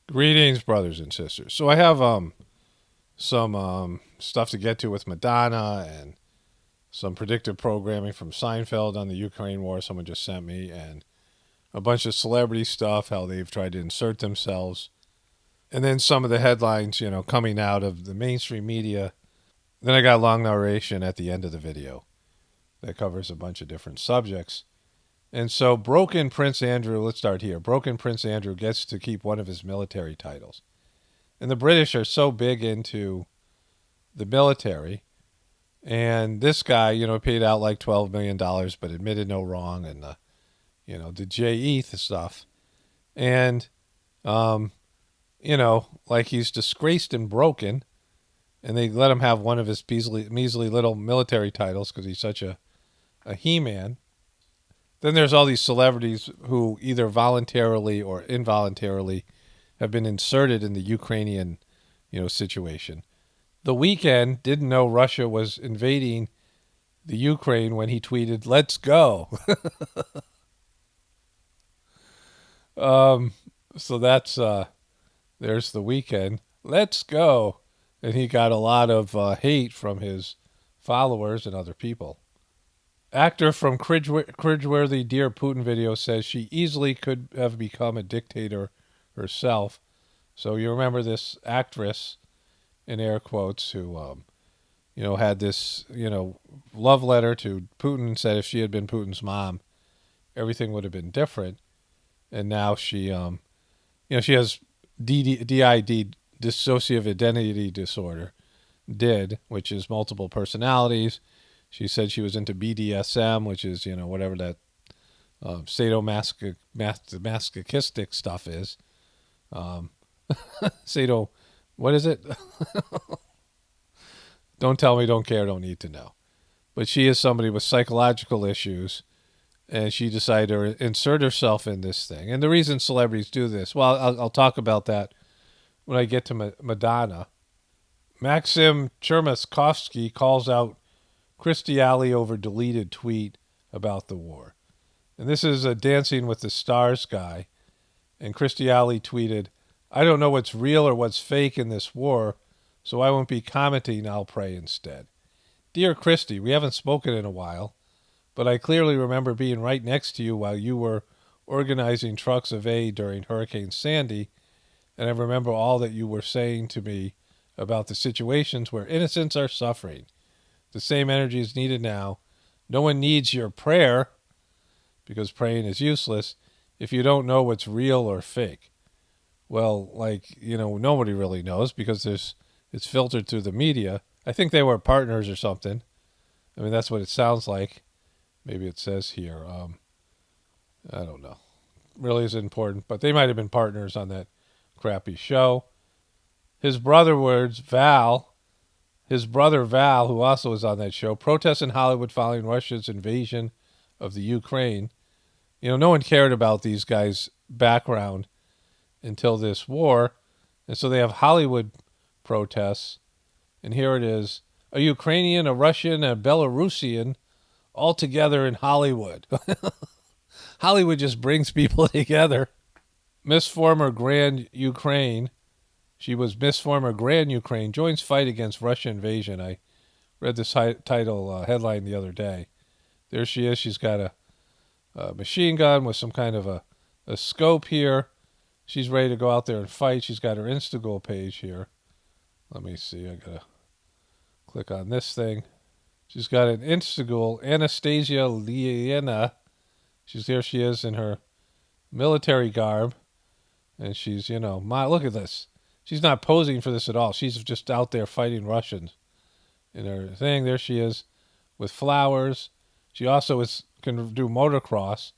Greetings, brothers and sisters. So I have some stuff to get to with Madonna and some predictive programming from Seinfeld on the Ukraine war. Someone just sent me, and a bunch of celebrity stuff, how they've tried to insert themselves, and then some of the headlines, coming out of the mainstream media. Then I got a long narration at the end of the video that covers a bunch of different subjects. And so, Broken Prince Andrew, let's start here. Broken Prince Andrew gets to keep one of his military titles. And the British are so big into the military. And this guy, paid out like $12 million, but admitted no wrong, and, the J.E.Th. stuff. And, like he's disgraced and broken. And they let him have one of his measly little military titles because he's such a he-man. Then there's all these celebrities who either voluntarily or involuntarily have been inserted in the Ukrainian, situation. The Weeknd didn't know Russia was invading the Ukraine when he tweeted, "Let's go." So that's there's The Weeknd. Let's go. And he got a lot of hate from his followers and other people. Actor from cringeworthy Dear Putin video says she easily could have become a dictator herself. So you remember this actress, in air quotes, who, had this, love letter to Putin, said if she had been Putin's mom, everything would have been different. And now she, she has DID, dissociative identity disorder, which is multiple personalities. She said she was into BDSM, which is, whatever that sadomasochistic stuff is. What is it? Don't tell me, don't care, don't need to know. But she is somebody with psychological issues, and she decided to insert herself in this thing. And the reason celebrities do this, well, I'll talk about that when I get to Madonna. Maxim Chermaskovsky calls out Christy Alley over deleted tweet about the war. And this is a Dancing with the Stars guy. And Christy Alley tweeted, "I don't know what's real or what's fake in this war, so I won't be commenting, I'll pray instead." Dear Christy, we haven't spoken in a while, but I clearly remember being right next to you while you were organizing trucks of aid during Hurricane Sandy, and I remember all that you were saying to me about the situations where innocents are suffering. The same energy is needed now. No one needs your prayer, because praying is useless, if you don't know what's real or fake. Well, nobody really knows because it's filtered through the media. I think they were partners or something. I mean, that's what it sounds like. Maybe it says here. I don't know. Really is important, but they might have been partners on that crappy show. His brother, Val, who also was on that show, protests in Hollywood following Russia's invasion of the Ukraine. No one cared about these guys' background until this war. And so they have Hollywood protests. And here it is. A Ukrainian, a Russian, and a Belarusian all together in Hollywood. Hollywood just brings people together. Miss Former Grand Ukraine. She was Miss Former Grand Ukraine, joins fight against Russia invasion. I read this title headline the other day. There she is. She's got a machine gun with some kind of a scope here. She's ready to go out there and fight. She's got her Instagram page here. Let me see. I got to click on this thing. She's got an Instagram, Anastasia Liena. There she is in her military garb. And she's, look at this. She's not posing for this at all. She's just out there fighting Russians in her thing. There she is with flowers. She also can do motocross.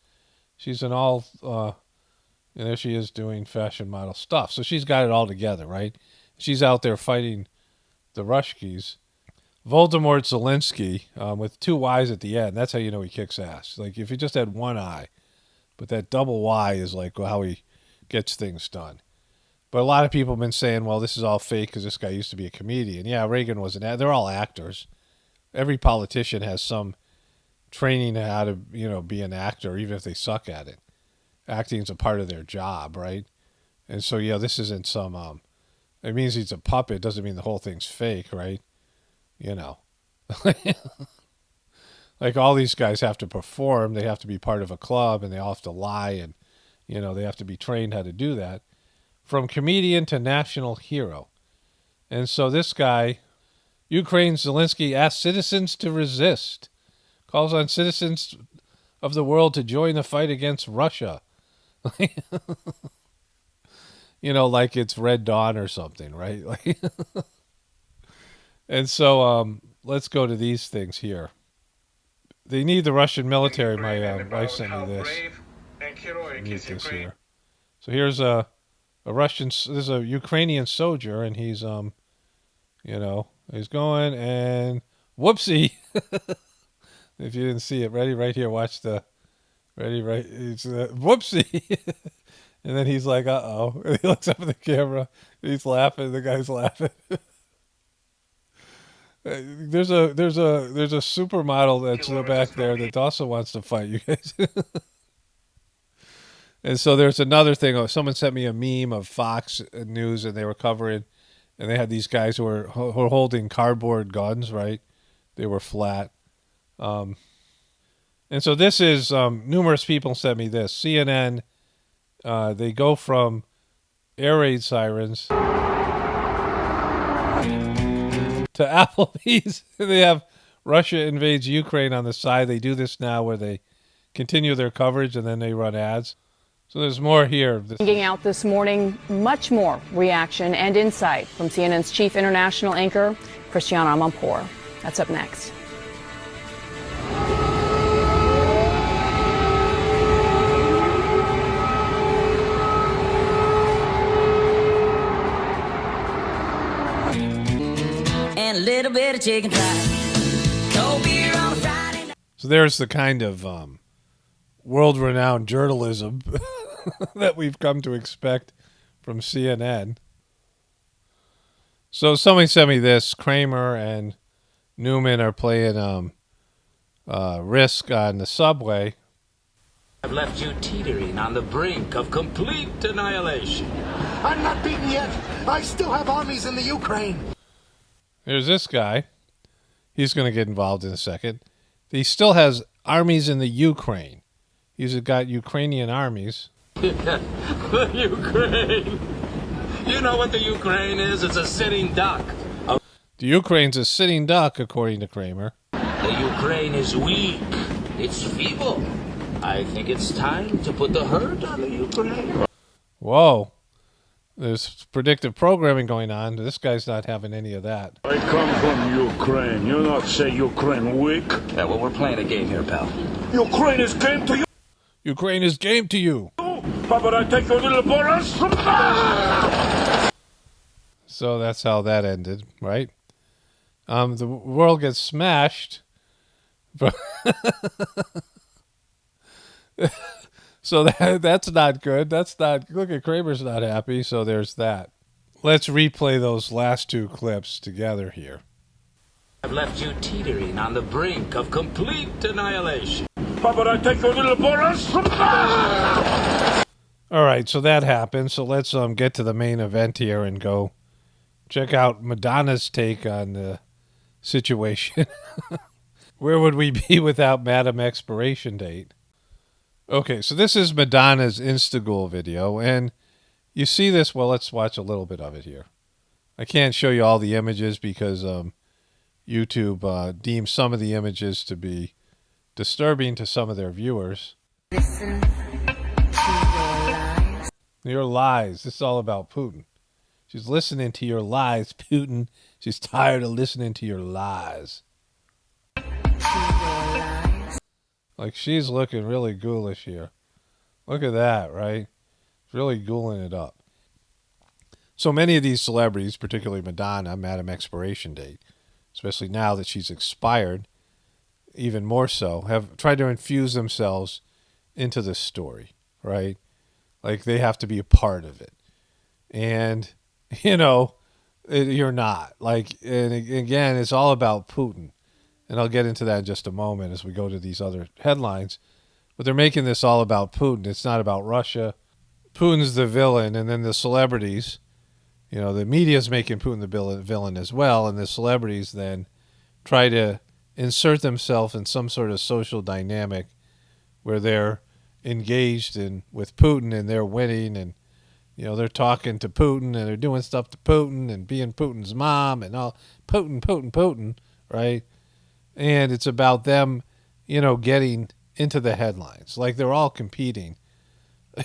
She's in all, and there she is doing fashion model stuff. So she's got it all together, right? She's out there fighting the Rushkis. Voldemort Zelensky with two Y's at the end. That's how you know he kicks ass. Like if he just had one eye, but that double Y is like how he gets things done. But a lot of people have been saying, well, this is all fake because this guy used to be a comedian. Yeah, Reagan was they're all actors. Every politician has some training in how to, be an actor, even if they suck at it. Acting is a part of their job, right? And so, yeah, this isn't some, it means he's a puppet. Doesn't mean the whole thing's fake, right? You know. Like all these guys have to perform. They have to be part of a club, and they all have to lie, and, you know, they have to be trained how to do that. From comedian to national hero. And so this guy, Ukraine's Zelensky, asks citizens to resist. Calls on citizens of the world to join the fight against Russia. You know, like it's Red Dawn or something, right? And so let's go to these things here. They need the Russian military. My wife sent me this. Mute this here. So here's a Russian, this is a Ukrainian soldier, and he's, you know, he's going, and whoopsie. If you didn't see it, ready, right here, watch the, ready, right, it's whoopsie. And then he's like, uh-oh. And he looks up at the camera, he's laughing, the guy's laughing. There's a supermodel that's back there that also wants to fight you guys. And so there's another thing. Oh, someone sent me a meme of Fox News, and they were covering, and they had these guys who were holding cardboard guns, right? They were flat. And so this is, numerous people sent me this. CNN, they go from air raid sirens to Applebee's. They have Russia invades Ukraine on the side. They do this now where they continue their coverage and then they run ads. So there's more here. Bringing out this morning, much more reaction and insight from CNN's chief international anchor, Christiana Amanpour. That's up next. And a little bit of chicken fried. Cold beer on a Friday night. So there's the kind of world-renowned journalism that we've come to expect from CNN. So somebody sent me this. Kramer and Newman are playing Risk on the subway. I've left you teetering on the brink of complete annihilation. I'm not beaten yet. I still have armies in the Ukraine. There's this guy. He's going to get involved in a second. He still has armies in the Ukraine. He's got Ukrainian armies. The Ukraine. You know what the Ukraine is? It's a sitting duck. The Ukraine's a sitting duck, according to Kramer. The Ukraine is weak. It's feeble. I think it's time to put the hurt on the Ukraine. Whoa. There's predictive programming going on. This guy's not having any of that. I come from Ukraine. You not say Ukraine weak? Yeah, well, we're playing a game here, pal. Ukraine is game to you. Ukraine is game to you. How about I take your little Boris? So that's how that ended, right? The world gets smashed. So that's not good. That's not. Look at Kramer's not happy. So there's that. Let's replay those last two clips together here. I've left you teetering on the brink of complete annihilation. How about I take your little Boris? All right, so that happened. So let's get to the main event here and go check out Madonna's take on the situation. Where would we be without Madame Expiration Date? Okay, so this is Madonna's Instagram video, and you see this. Well, let's watch a little bit of it here. I can't show you all the images because YouTube deems some of the images to be disturbing to some of their viewers. Listen to your lies. Your lies. This is all about Putin. She's listening to your lies, Putin. She's tired of listening to your lies. To your lies. Like, she's looking really ghoulish here. Look at that, right? Really ghouling it up. So many of these celebrities, particularly Madonna, Madame Expiration Date, especially now that she's expired, even more so, have tried to infuse themselves into this story, right? Like, they have to be a part of it. And, you know, you're not. Like, and again, it's all about Putin. And I'll get into that in just a moment as we go to these other headlines. But they're making this all about Putin. It's not about Russia. Putin's the villain, and then the celebrities, the media's making Putin the villain as well, and the celebrities then try to insert themselves in some sort of social dynamic where they're engaged with Putin and they're winning, and they're talking to Putin and they're doing stuff to Putin and being Putin's mom and all Putin, right? And it's about them, getting into the headlines. Like they're all competing.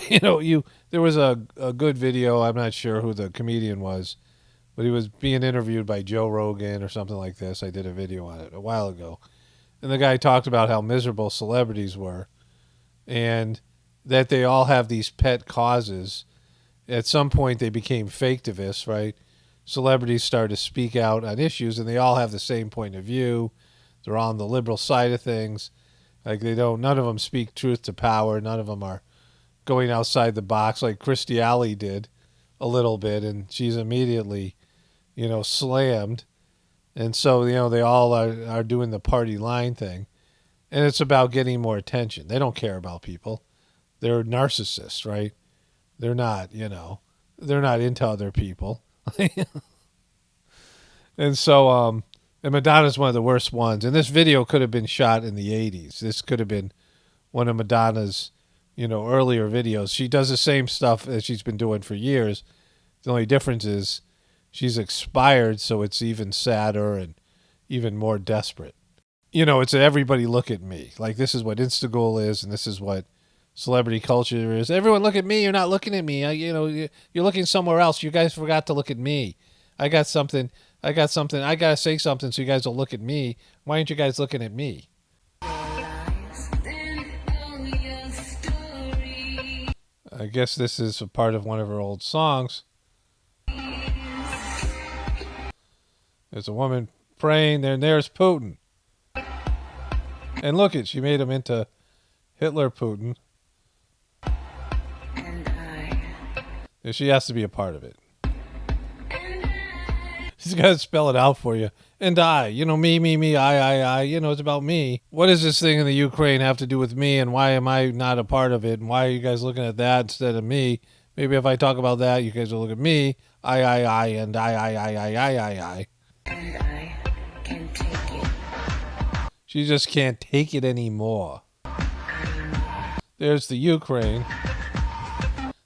There was a good video, I'm not sure who the comedian was, but he was being interviewed by Joe Rogan or something like this. I did a video on it a while ago. And the guy talked about how miserable celebrities were and that they all have these pet causes. At some point, they became faketivists, right? Celebrities started to speak out on issues, and they all have the same point of view. They're on the liberal side of things. Like none of them speak truth to power. None of them are going outside the box like Christy Alley did a little bit, and she's immediately, slammed. And so, they all are doing the party line thing. And it's about getting more attention. They don't care about people. They're narcissists, right? They're not, they're not into other people. And so, and Madonna's one of the worst ones. And this video could have been shot in the 80s. This could have been one of Madonna's, earlier videos. She does the same stuff as she's been doing for years. The only difference is she's expired, so it's even sadder and even more desperate. It's everybody look at me. Like this is what Instagram is, and this is what celebrity culture is. Everyone look at me. You're not looking at me. You're looking somewhere else. You guys forgot to look at me. I got something. I got to say something so you guys will look at me. Why aren't you guys looking at me? I guess this is a part of one of her old songs. There's a woman praying there, and there's Putin. And look she made him into Hitler Putin. She has to be a part of it. She's got to spell it out for you. And I, me, I, it's about me. What does this thing in the Ukraine have to do with me, and why am I not a part of it, and why are you guys looking at that instead of me? Maybe if I talk about that, you guys will look at me. And I. And I can take it. She just can't take it anymore. There's the Ukraine.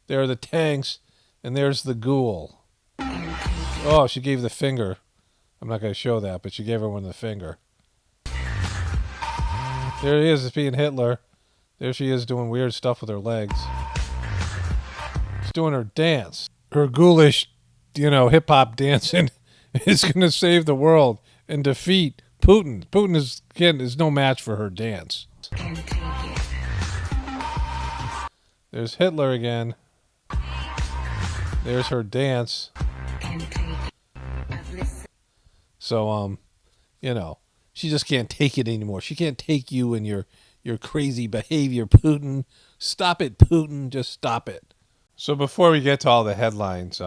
There are the tanks. And there's the ghoul. Oh, she gave the finger. I'm not going to show that, but she gave everyone the finger. There he is, being Hitler. There she is doing weird stuff with her legs. She's doing her dance. Her ghoulish, hip-hop dancing is going to save the world and defeat Putin. Putin is no match for her dance. There's Hitler again. There's her dance. So, she just can't take it anymore. She can't take you and your crazy behavior, Putin. Stop it, Putin. Just stop it. So before we get to all the headlines,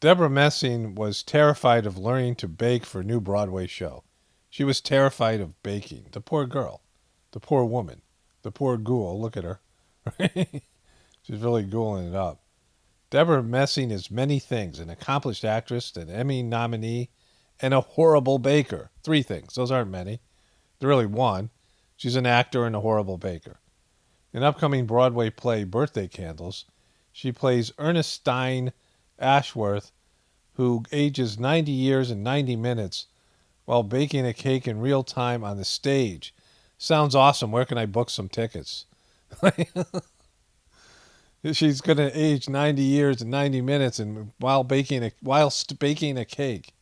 Deborah Messing was terrified of learning to bake for a new Broadway show. She was terrified of baking. The poor girl. The poor woman. The poor ghoul. Look at her. She's really ghouling it up. Deborah Messing is many things: an accomplished actress, an Emmy nominee, and a horrible baker. 3 things. Those aren't many. They're really one. She's an actor and a horrible baker. In upcoming Broadway play Birthday Candles, she plays Ernestine Ashworth, who ages 90 years and 90 minutes while baking a cake in real time on the stage. Sounds awesome. Where can I book some tickets? She's going to age 90 years and 90 minutes, and whilst baking a cake.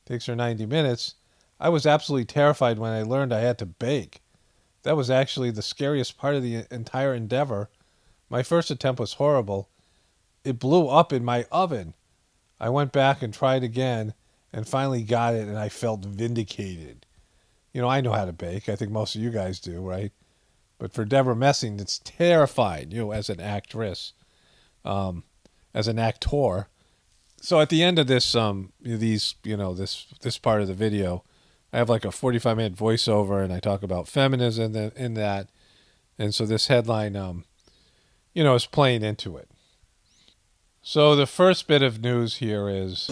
Takes her 90 minutes. I was absolutely terrified when I learned I had to bake. That was actually the scariest part of the entire endeavor. My first attempt was horrible. It blew up in my oven. I went back and tried again and finally got it, and I felt vindicated. I know how to bake. I think most of you guys do, right? But for Deborah Messing, it's terrifying, as an actress, as an actor. So at the end of this, this part of the video, I have like a 45-minute voiceover, and I talk about feminism in that. And so this headline, is playing into it. So the first bit of news here is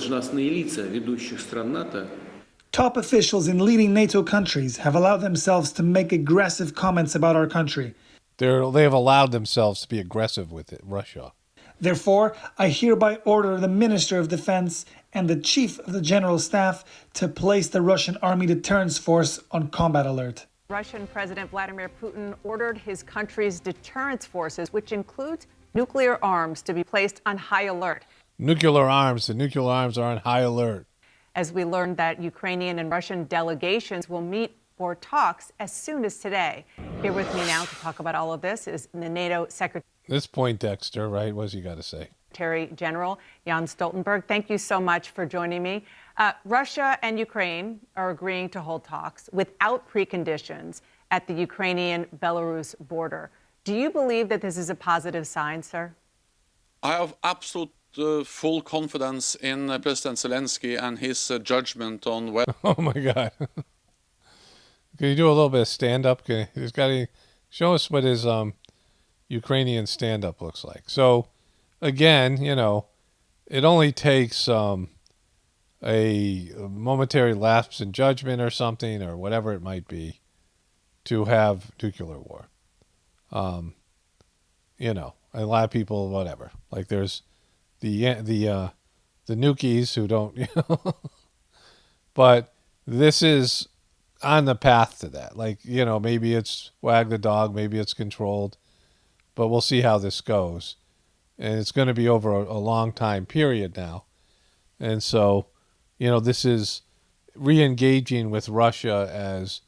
Top officials in leading NATO countries have allowed themselves to make aggressive comments about our country. they have allowed themselves to be aggressive with it, Russia. Therefore, I hereby order the Minister of Defense and the Chief of the General Staff to place the Russian Army Deterrence Force on combat alert. Russian President Vladimir Putin ordered his country's deterrence forces, which includes nuclear arms, to be placed on high alert. Nuclear arms. The nuclear arms are on high alert. As we learned that Ukrainian and Russian delegations will meet for talks as soon as today. Here with me now to talk about all of this is the NATO Secretary This Poindexter, right? What's he got to say? General Jan Stoltenberg. Thank you so much for joining me. Russia and Ukraine are agreeing to hold talks without preconditions at the Ukrainian-Belarus border. Do you believe that this is a positive sign, sir? I have absolute full confidence in President Zelensky and his judgment on whether... Oh, my God. Can you do a little bit of stand-up? Show us what his Ukrainian stand-up looks like. So, again, it only takes a momentary lapse in judgment or something, or whatever it might be, to have nuclear war. A lot of people, whatever. Like there's the nukies who don't, but this is on the path to that. Maybe it's wag the dog, maybe it's controlled, but we'll see how this goes. And it's going to be over a long time period now. And so, this is re-engaging with Russia as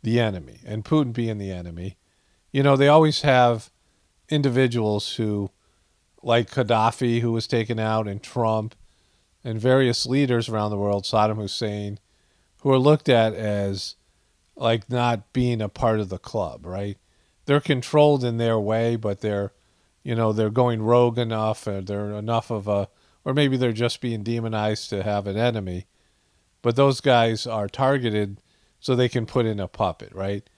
the enemy and Putin being the enemy. They always have individuals who, like Gaddafi, who was taken out, and Trump, and various leaders around the world, Saddam Hussein, who are looked at as like not being a part of the club, right? They're controlled in their way, but they're going rogue enough, or they're enough of or maybe they're just being demonized to have an enemy. But those guys are targeted so they can put in a puppet, right?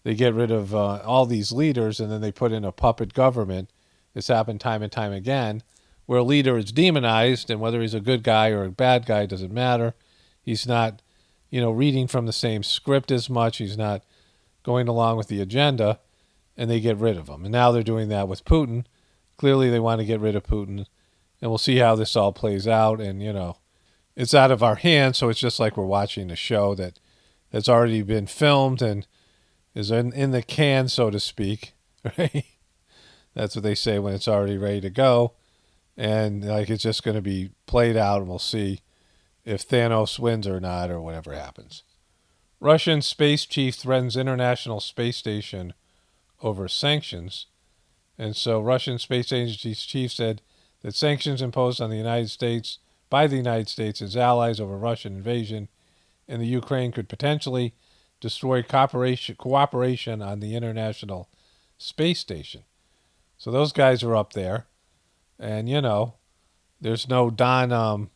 They get rid of all these leaders, and then they put in a puppet government. It's happened time and time again, where a leader is demonized, and whether he's a good guy or a bad guy doesn't matter. He's not, reading from the same script as much. He's not going along with the agenda, and they get rid of him. And now they're doing that with Putin. Clearly they want to get rid of Putin, and we'll see how this all plays out. And, it's out of our hands, so it's just like we're watching a show that's already been filmed and is in the can, so to speak, right? That's what they say when it's already ready to go. And it's just going to be played out, and we'll see if Thanos wins or not, or whatever happens. Russian space chief threatens International Space Station over sanctions. And so Russian Space Agency's chief said that sanctions imposed on the United States by the United States and its allies over Russian invasion in the Ukraine could potentially destroy cooperation on the International Space Station. So those guys are up there. And, there's no Don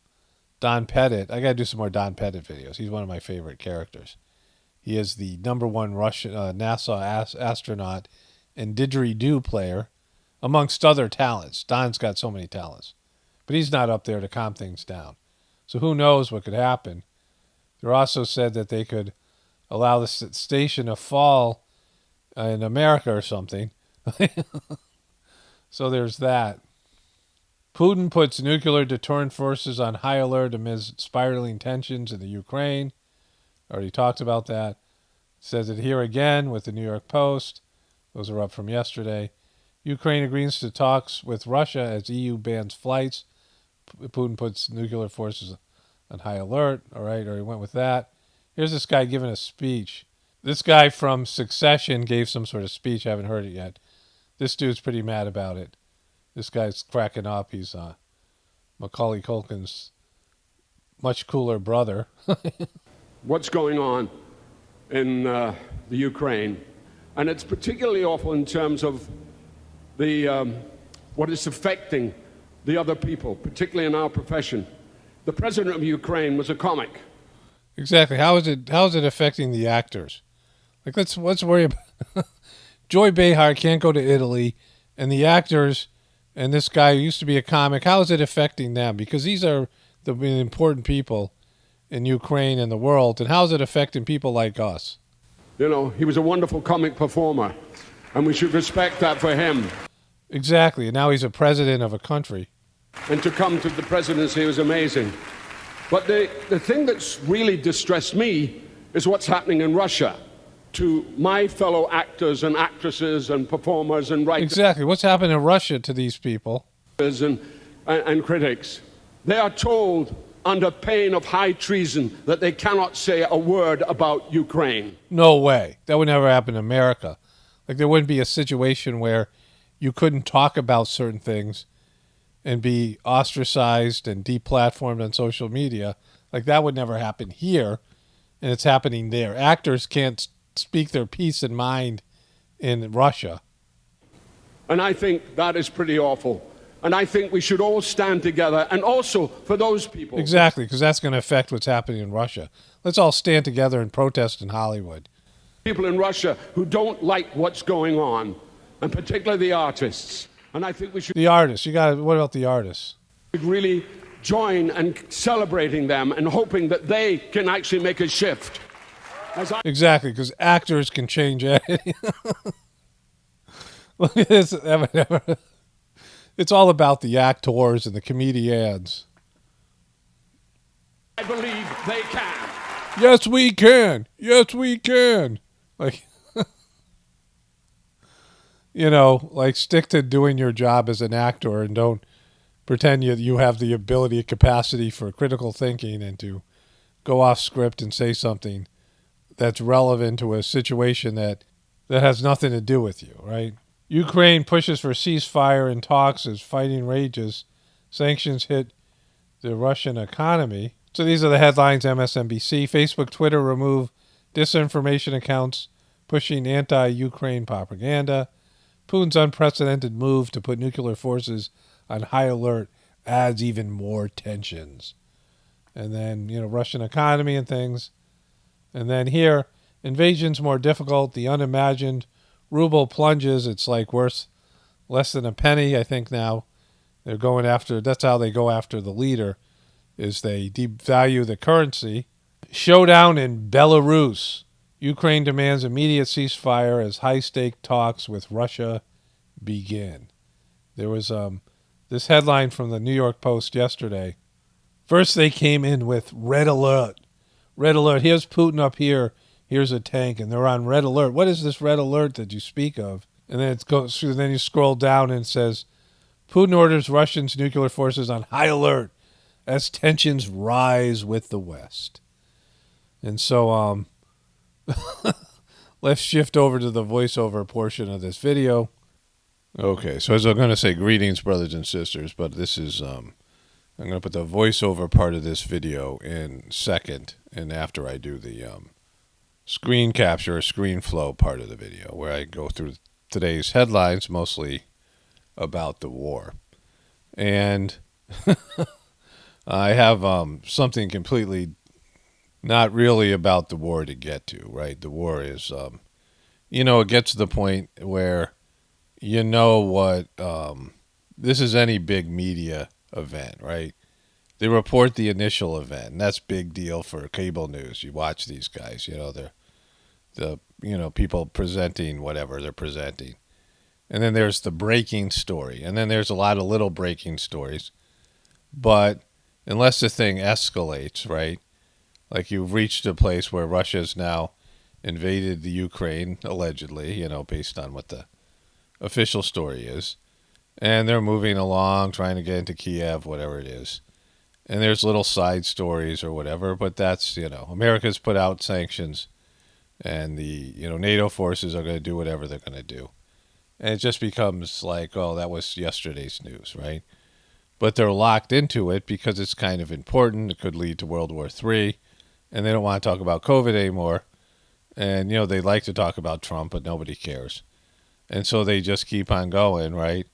Pettit. I got to do some more Don Pettit videos. He's one of my favorite characters. He is the #1 Russian NASA astronaut and didgeridoo player, amongst other talents. Don's got so many talents. But he's not up there to calm things down. So who knows what could happen. They're also said that they could allow the station to fall in America or something. So there's that. Putin puts nuclear deterrent forces on high alert amid spiraling tensions in the Ukraine. Already talked about that. Says it here again with the New York Post. Those are up from yesterday. Ukraine agrees to talks with Russia as EU bans flights. Putin puts nuclear forces on high alert. All right, or he went with that. Here's this guy giving a speech. This guy from Succession gave some sort of speech. I haven't heard it yet. This dude's pretty mad about it. This guy's cracking up. He's Macaulay Culkin's much cooler brother. What's going on in the Ukraine, and it's particularly awful in terms of the what is affecting the other people, particularly in our profession. The president of Ukraine was a comic. Exactly. How is it affecting the actors? Let's worry about Joy Behar can't go to Italy, and the actors and this guy who used to be a comic, how is it affecting them? Because these are the important people in Ukraine and the world, and how is it affecting people like us? You know, he was a wonderful comic performer, and we should respect that for him. Exactly, and now he's a president of a country. And to come to the presidency was amazing. But the thing that's really distressed me is what's happening in Russia to my fellow actors and actresses and performers and writers. Exactly, what's happening in Russia to these people? And critics. They are told under pain of high treason that they cannot say a word about Ukraine. No way. That would never happen in America. Like, there wouldn't be a situation where you couldn't talk about certain things and be ostracized and deplatformed on social media. Like, that would never happen here, and it's happening there. Actors can't speak their piece and mind in Russia. And I think that is pretty awful. And I think we should all stand together, and also for those people. Exactly, because that's going to affect what's happening in Russia. Let's all stand together and protest in Hollywood. People in Russia who don't like what's going on, and particularly the artists. And I think we should... The artists. What about the artists? Really join in celebrating them and hoping that they can actually make a shift. Exactly, because actors can change anything. Look at this. It's all about the actors and the comedians. I believe they can. Yes, we can. Yes, we can. Like, you know, like, stick to doing your job as an actor and don't pretend you have the ability and capacity for critical thinking and to go off script and say something that's relevant to a situation that has nothing to do with you, right? Ukraine pushes for ceasefire in talks as fighting rages. Sanctions hit the Russian economy. So these are the headlines, MSNBC. Facebook, Twitter remove disinformation accounts pushing anti-Ukraine propaganda. Putin's unprecedented move to put nuclear forces on high alert adds even more tensions. And then, Russian economy and things. And then here, invasion's more difficult. The unimagined ruble plunges. It's like worth less than a penny, I think now. They're going after, that's how they go after the leader, is they devalue the currency. Showdown in Belarus. Ukraine demands immediate ceasefire as high-stake talks with Russia begin. There was this headline from the New York Post yesterday. First they came in with red alert. Red alert. Here's Putin up here. Here's a tank, and they're on red alert. What is this red alert that you speak of? And then then you scroll down and it says, Putin orders Russia's nuclear forces on high alert as tensions rise with the West. And so let's shift over to the voiceover portion of this video. Okay, so as I'm going to say, greetings, brothers and sisters, but this is, I'm going to put the voiceover part of this video in second, and after I do the screen capture, screen flow part of the video, where I go through today's headlines, mostly about the war. And I have something completely not really about the war to get to, right? The war is, it gets to the point where what this is any big media event, right? They report the initial event, and that's big deal for cable news. You watch these guys, they're the people presenting whatever they're presenting. And then there's the breaking story. And then there's a lot of little breaking stories. But unless the thing escalates, right? Like you've reached a place where Russia's now invaded the Ukraine, allegedly, based on what the official story is. And they're moving along, trying to get into Kiev, whatever it is. And there's little side stories or whatever, but that's, America's put out sanctions, and the, NATO forces are going to do whatever they're going to do. And it just becomes like, oh, that was yesterday's news, right? But they're locked into it because it's kind of important. It could lead to World War III, and they don't want to talk about COVID anymore. And, they like to talk about Trump, but nobody cares. And so they just keep on going, right?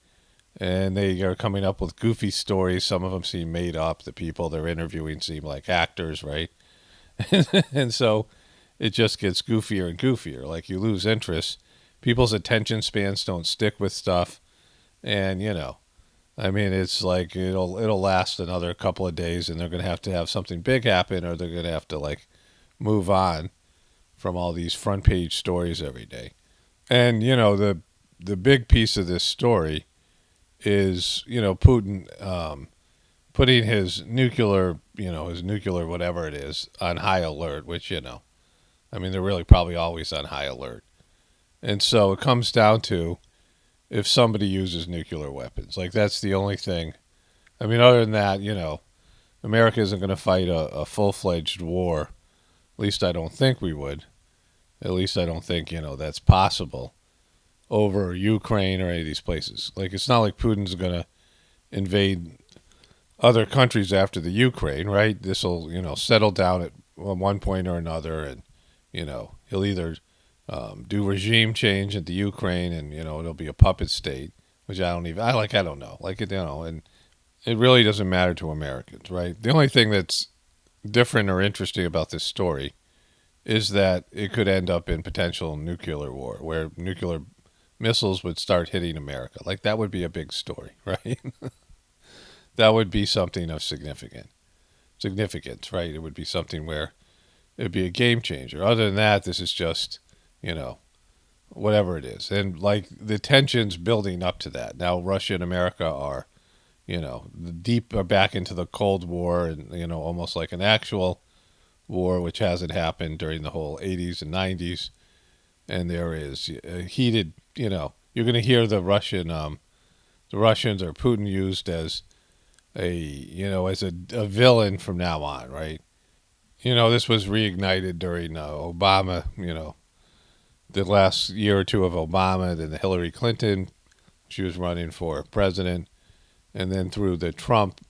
And they are coming up with goofy stories. Some of them seem made up. The people they're interviewing seem like actors, right? And so it just gets goofier and goofier. Like you lose interest. People's attention spans don't stick with stuff. And, I mean, it's like it'll last another couple of days, and they're going to have something big happen, or they're going to have to like move on from all these front page stories every day. And the big piece of this story is Putin putting his nuclear whatever it is on high alert, which I mean, they're really probably always on high alert. And so it comes down to if somebody uses nuclear weapons. Like, that's the only thing. I mean, other than that, America isn't going to fight a full-fledged war. At least I don't think we would. At least I don't think, that's possible over Ukraine or any of these places. Like, it's not like Putin's going to invade other countries after the Ukraine, right? This will, settle down at one point or another, and, he'll either do regime change at the Ukraine, and it'll be a puppet state, which I don't know, and it really doesn't matter to Americans, right? The only thing that's different or interesting about this story is that it could end up in potential nuclear war, where nuclear missiles would start hitting America. Like, that would be a big story, right? That would be something of significance, right? It would be something where it'd be a game changer. Other than that, this is just whatever it is. And like, the tensions building up to that. Now, Russia and America are, are back into the Cold War, and, almost like an actual war, which hasn't happened during the whole 80s and 90s. And there is a heated, you're going to hear the Russians or Putin used as as a villain from now on, right? This was reignited during Obama, the last year or two of Obama, then the Hillary Clinton, she was running for president, and then through the Trump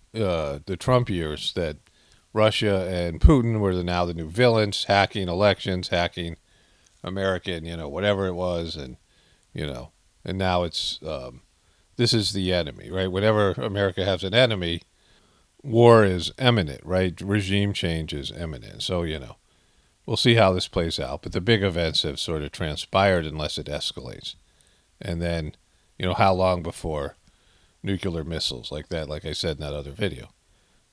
years, that Russia and Putin were now the new villains, hacking elections, hacking American, whatever it was, and and now it's this is the enemy, right? Whenever America has an enemy, war is imminent, right? Regime change is imminent. So, we'll see how this plays out. But the big events have sort of transpired unless it escalates. And then, how long before nuclear missiles like that, like I said in that other video?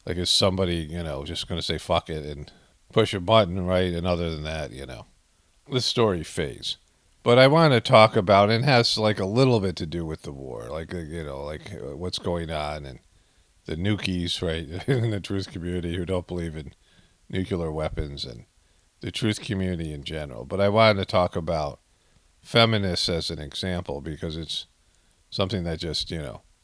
Like, is somebody, just going to say fuck it and push a button, right? And other than that, this story fades. But I want to talk about, and it has like a little bit to do with the war, like what's going on, and the nukies, right, in the truth community who don't believe in nuclear weapons, and the truth community in general. But I wanted to talk about feminists as an example, because it's something that just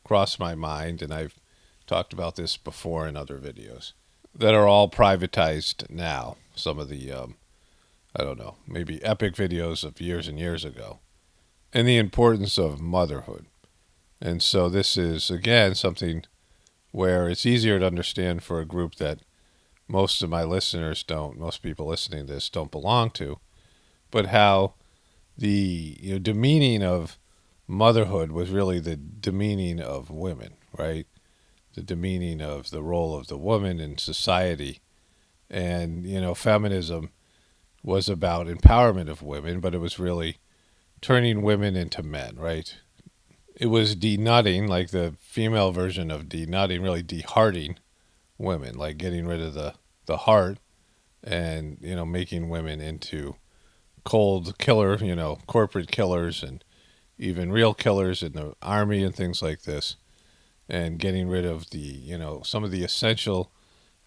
crossed my mind, and I've talked about this before in other videos, that are all privatized now. Some of the I don't know, maybe epic videos of years and years ago, and the importance of motherhood. And so this is, again, something where it's easier to understand for a group that most of my listeners most people listening to this don't belong to, but how the demeaning of motherhood was really the demeaning of women, right? The demeaning of the role of the woman in society. And, feminism was about empowerment of women, but it was really turning women into men, right? It was denutting, like the female version of denutting, really dehearting women, like getting rid of the heart, and, making women into cold killer, corporate killers, and even real killers in the army and things like this, and getting rid of the, some of the essential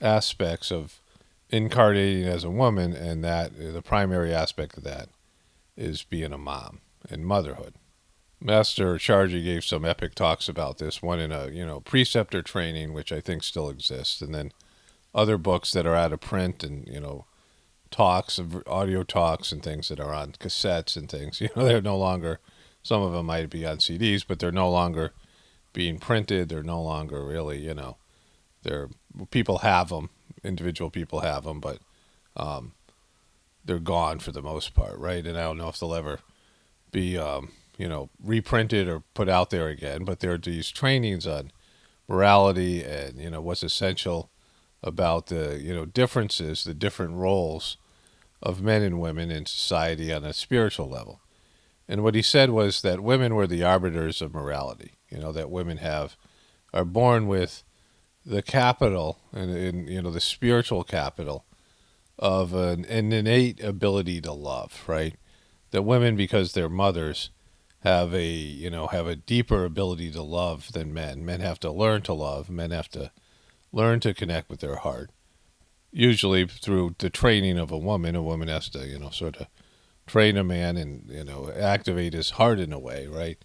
aspects of incarnating as a woman, and that the primary aspect of that is being a mom and motherhood. Master Chargy gave some epic talks about this, one in a preceptor training, which I think still exists, and then other books that are out of print, and talks of audio talks and things that are on cassettes and things. They're no longer, some of them might be on CDs, but they're no longer being printed. They're no longer really, they're, people have them. Individual people have them, but they're gone for the most part, right? And I don't know if they'll ever be, reprinted or put out there again. But there are these trainings on morality and, what's essential about the, differences, the different roles of men and women in society on a spiritual level. And what he said was that women were the arbiters of morality, that women have are born with the capital and you know, the spiritual capital of an innate ability to love, right? That women, because they're mothers, have a deeper ability to love than men. Men have to learn to love. Men have to learn to connect with their heart. Usually through the training of a woman has to, you know, sort of train a man and, you know, activate his heart in a way, right?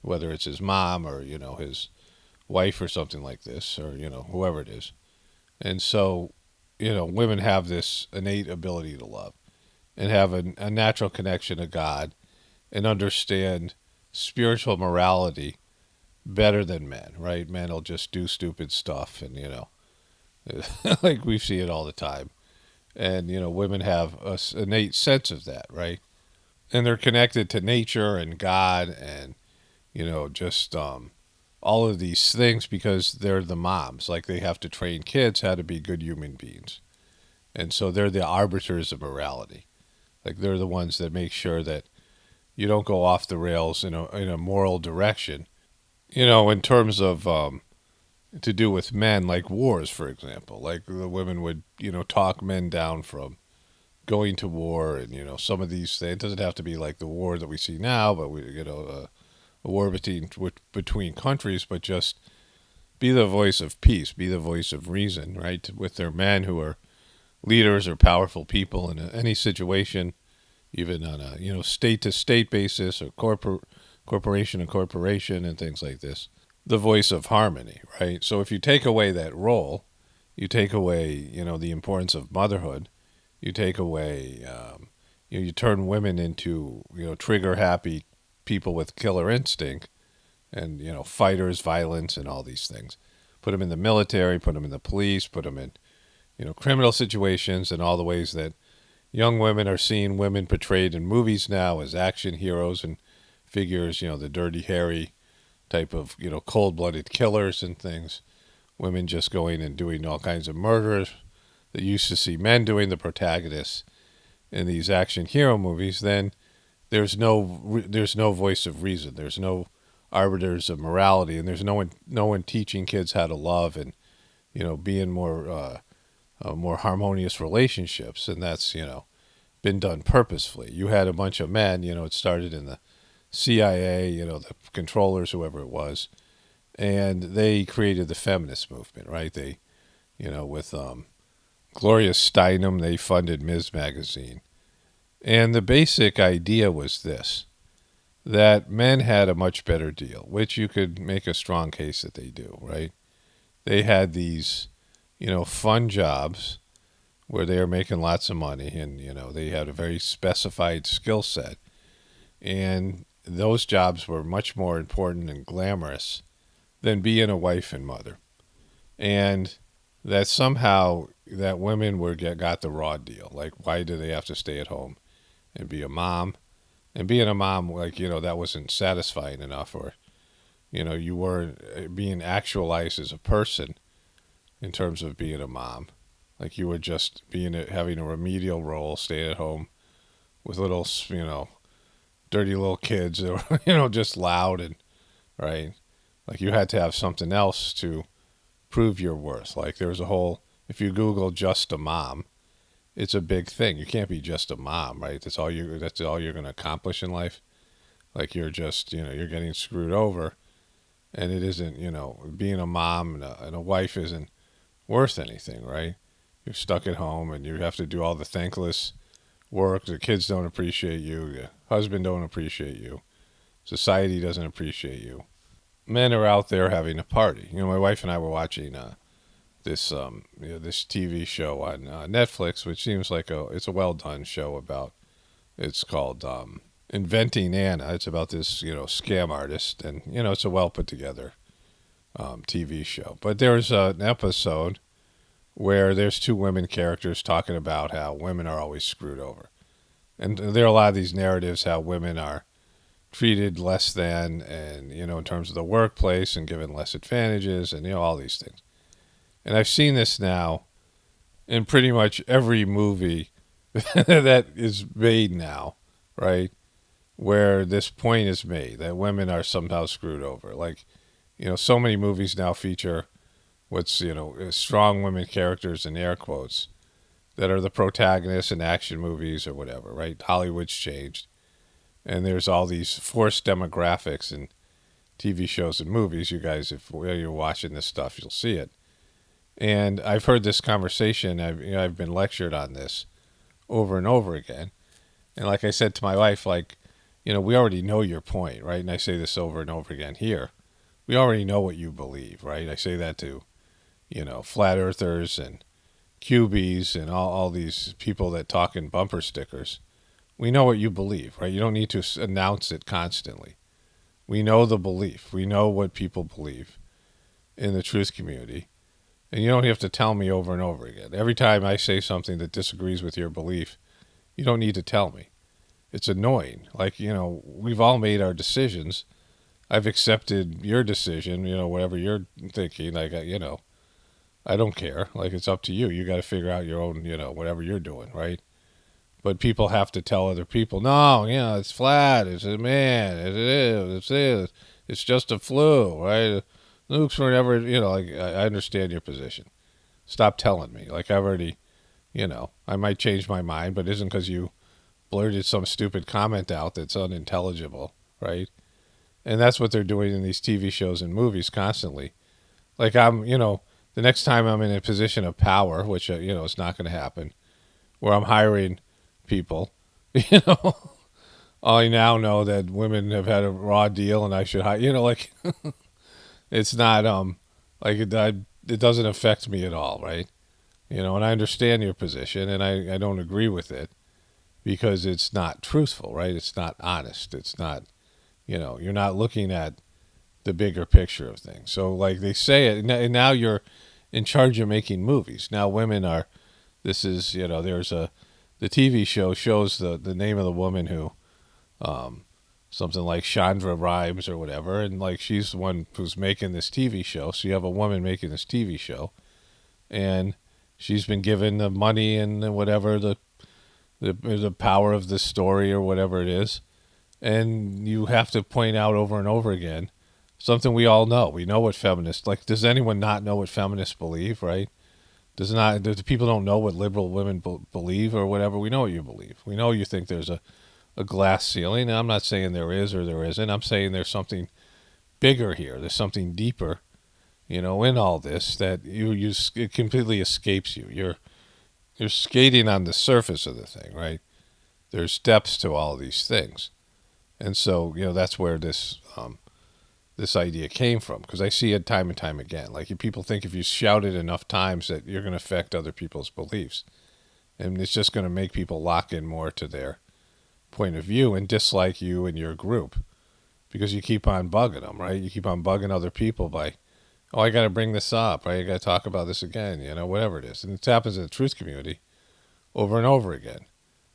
Whether it's his mom or, you know, his wife or something like this, or, you know, whoever it is. And so, you know, women have this innate ability to love and have a natural connection to God and understand spiritual morality better than men, right? Men will just do stupid stuff and, you know, like we see it all the time. And, you know, women have an innate sense of that, right? And they're connected to nature and God and, you know, just all of these things because they're the moms. Like they have to train kids how to be good human beings. And so they're the arbiters of morality. Like they're the ones that make sure that you don't go off the rails in a moral direction. You know, in terms of to do with men, like wars, for example. Like the women would, you know, talk men down from going to war, and, you know, some of these things. It doesn't have to be like the war that we see now, but we, you know, a war between countries, but just be the voice of peace, be the voice of reason, right? With their men who are leaders or powerful people in any situation, even on a, you know, state to state basis or corporation to corporation and things like this. The voice of harmony, right? So if you take away that role, you take away, you know, the importance of motherhood. You take away, you know, you turn women into, you know, trigger happy people with killer instinct and, you know, fighters, violence, and all these things. Put them in the military, put them in the police, put them in, you know, criminal situations, and all the ways that young women are seeing women portrayed in movies now as action heroes and figures, you know, the Dirty Harry type of, you know, cold-blooded killers and things. Women just going and doing all kinds of murders that you used to see men doing, the protagonists in these action hero movies. Then there's no voice of reason. There's no arbiters of morality, and there's no one teaching kids how to love and, you know, be in more harmonious relationships. And that's, you know, been done purposefully. You had a bunch of men, you know, it started in the CIA, you know, the controllers, whoever it was, and they created the feminist movement, right? They, you know, with Gloria Steinem, they funded Ms. Magazine. And the basic idea was this, that men had a much better deal, which you could make a strong case that they do, right? They had these, you know, fun jobs where they were making lots of money, and, you know, they had a very specified skill set. And those jobs were much more important and glamorous than being a wife and mother. And that somehow that women got the raw deal. Like, why do they have to stay at home and be a mom? And being a mom, like, you know, that wasn't satisfying enough, or, you know, you weren't being actualized as a person in terms of being a mom. Like, you were just having a remedial role, staying at home with little, you know, dirty little kids that were, you know, just loud and, right? Like, you had to have something else to prove your worth. Like, there's a whole, if you Google just a mom, it's a big thing. You can't be just a mom, right? That's all you're going to accomplish in life. Like, you're just, you know, you're getting screwed over, and it isn't, you know, being a mom and a wife isn't worth anything, right? You're stuck at home and you have to do all the thankless work. The kids don't appreciate you. Your husband don't appreciate you. Society doesn't appreciate you. Men are out there having a party. You know, my wife and I were watching this this TV show on Netflix, which seems like it's a well done show about. It's called Inventing Anna. It's about this, you know, scam artist, and, you know, it's a well put together TV show. But there's an episode where there's two women characters talking about how women are always screwed over. And there are a lot of these narratives how women are treated less than, and, you know, in terms of the workplace, and given less advantages, and, you know, all these things. And I've seen this now in pretty much every movie that is made now, right? Where this point is made that women are somehow screwed over. Like, so many movies now feature what's, strong women characters in air quotes that are the protagonists in action movies or whatever, right? Hollywood's changed. And there's all these forced demographics in TV shows and movies. You guys, if you're watching this stuff, you'll see it. And I've heard this conversation. I've been lectured on this over and over again. And like I said to my wife, we already know your point, right? And I say this over and over again here. We already know what you believe, right? I say that to, flat earthers and cubies and all these people that talk in bumper stickers. We know what you believe, right? You don't need to announce it constantly. We know the belief. We know what people believe in the truth community. And you don't have to tell me over and over again. Every time I say something that disagrees with your belief, you don't need to tell me. It's annoying. We've all made our decisions. I've accepted your decision, whatever you're thinking. I don't care. It's up to you. You got to figure out your own, whatever you're doing, right? But people have to tell other people, no, it's flat. It's a man. It's just a flu, right? Nukes were never, I understand your position. Stop telling me. I've already, I might change my mind, but it isn't because you blurted some stupid comment out that's unintelligible, right? And that's what they're doing in these TV shows and movies constantly. The next time I'm in a position of power, which, it's not going to happen, where I'm hiring people, I now know that women have had a raw deal and I should hire, it's not, it doesn't affect me at all, right? And I understand your position and I don't agree with it because it's not truthful, right? It's not honest. It's not, you're not looking at the bigger picture of things. So they say it, and now you're in charge of making movies. Now women are, there's the TV show shows the name of the woman who, something like Chandra Rhimes or whatever, and she's the one who's making this TV show. So you have a woman making this TV show, and she's been given the money and whatever the power of the story or whatever it is, and you have to point out over and over again something we all know. We know what feminists does anyone not know what feminists believe, right? Does people don't know what liberal women believe or whatever? We know what you believe. We know you think there's a glass ceiling. And I'm not saying there is or there isn't. I'm saying there's something bigger here. There's something deeper, in all this that it completely escapes you. You're skating on the surface of the thing, right? There's depths to all these things. And so, that's where this idea came from, because I see it time and time again. People think if you shout it enough times that you're going to affect other people's beliefs. And it's just going to make people lock in more to their point of view and dislike you and your group because you keep on bugging them, right? You keep on bugging other people by, I got to bring this up, right? I got to talk about this again, whatever it is. And it happens in the truth community over and over again.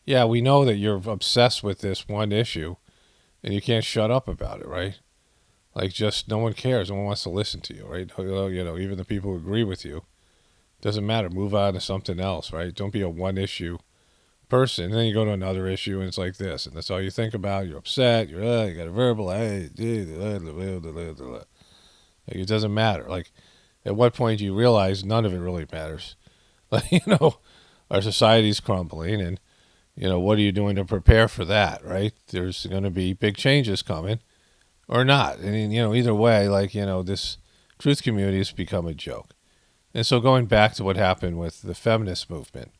Yeah, we know that you're obsessed with this one issue and you can't shut up about it, right? Just no one cares. No one wants to listen to you, right? Even the people who agree with you, doesn't matter. Move on to something else, right? Don't be a one issue person. And then you go to another issue and it's like this, and that's all you think about. You're upset. You got a verbal. It doesn't matter. At what point do you realize none of it really matters? Our society's crumbling, and what are you doing to prepare for that, right? There's going to be big changes coming. Or not. And, either way, this truth community has become a joke. And so going back to what happened with the feminist movement,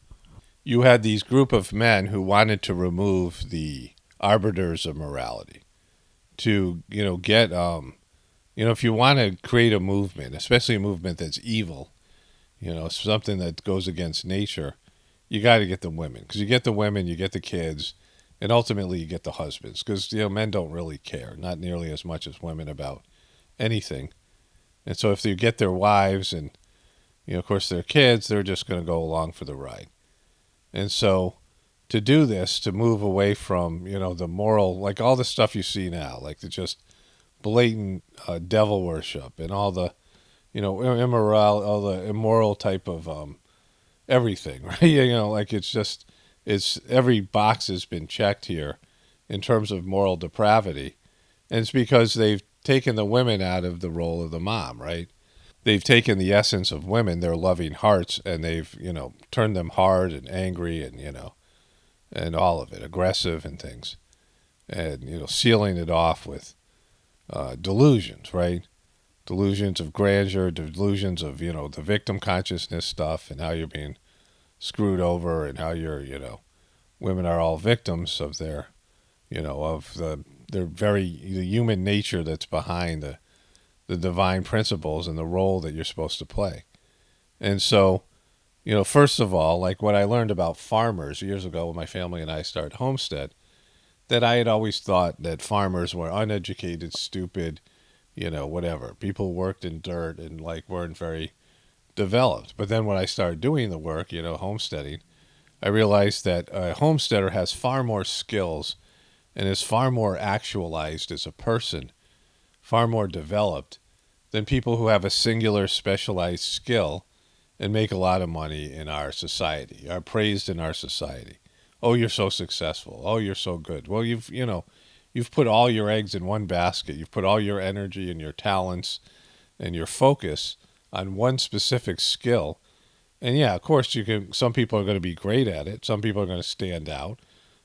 you had these group of men who wanted to remove the arbiters of morality to, get, if you want to create a movement, especially a movement that's evil, something that goes against nature, you got to get the women. Because you get the women, you get the kids, and ultimately you get the husbands, because men don't really care, not nearly as much as women, about anything. And so if they get their wives and of course their kids, they're just going to go along for the ride. And so to do this, to move away from the moral, all the stuff you see now, the just blatant devil worship and all the immoral, all the immoral type of everything, right? It's every box has been checked here in terms of moral depravity. And it's because they've taken the women out of the role of the mom, right? They've taken the essence of women, their loving hearts, and they've, turned them hard and angry and, and all of it, aggressive and things. And, sealing it off with delusions, right? Delusions of grandeur, delusions of, the victim consciousness stuff and how you're being screwed over and how women are all victims of their, the human nature that's behind the divine principles and the role that you're supposed to play. And so, first of all, like what I learned about farmers years ago when my family and I started Homestead, that I had always thought that farmers were uneducated, stupid, whatever. People worked in dirt and weren't very developed. But then when I started doing the work, homesteading, I realized that a homesteader has far more skills and is far more actualized as a person, far more developed than people who have a singular specialized skill and make a lot of money in our society, are praised in our society. Oh, you're so successful. Oh, you're so good. Well, you've put all your eggs in one basket. You've put all your energy and your talents and your focus on one specific skill. And yeah, of course, some people are going to be great at it. Some people are going to stand out.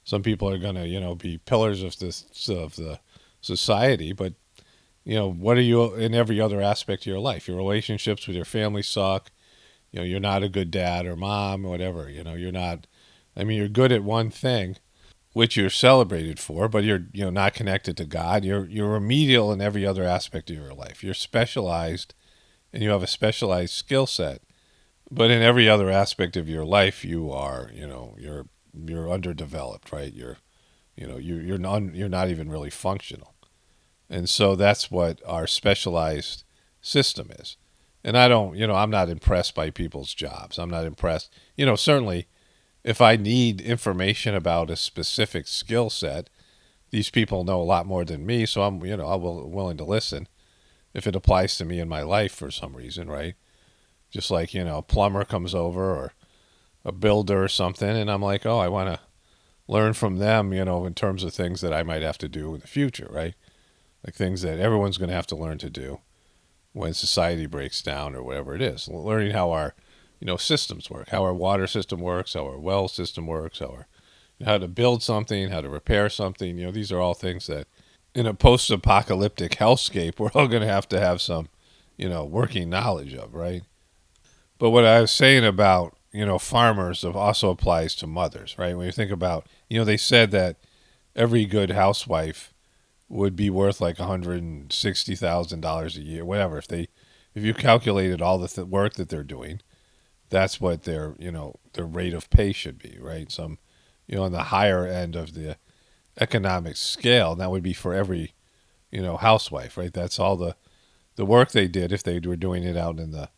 Some people are going to, be pillars of the society. But, what are you in every other aspect of your life? Your relationships with your family suck. You're not a good dad or mom or whatever. You're not, you're good at one thing, which you're celebrated for, but you're, not connected to God. You're remedial in every other aspect of your life. You're specialized and you have a specialized skill set. But in every other aspect of your life, you are, you're underdeveloped, right? You're not even really functional. And so that's what our specialized system is. And I'm not impressed by people's jobs. I'm not impressed. Certainly if I need information about a specific skill set, these people know a lot more than me. So I'm willing to listen if it applies to me in my life for some reason, right? Just like, a plumber comes over or a builder or something, and I'm like, oh, I want to learn from them, in terms of things that I might have to do in the future, right? Like things that everyone's going to have to learn to do when society breaks down or whatever it is. Learning how our, systems work, how our water system works, how our well system works, how to build something, how to repair something. These are all things that in a post-apocalyptic hellscape, we're all going to have some, working knowledge of, right? But what I was saying about, farmers also applies to mothers, right? When you think about, they said that every good housewife would be worth like $160,000 a year, whatever. If you calculated all the work that they're doing, that's what their rate of pay should be, right? Some, on the higher end of the economic scale, and that would be for every, housewife, right? That's all the work they did if they were doing it out in the,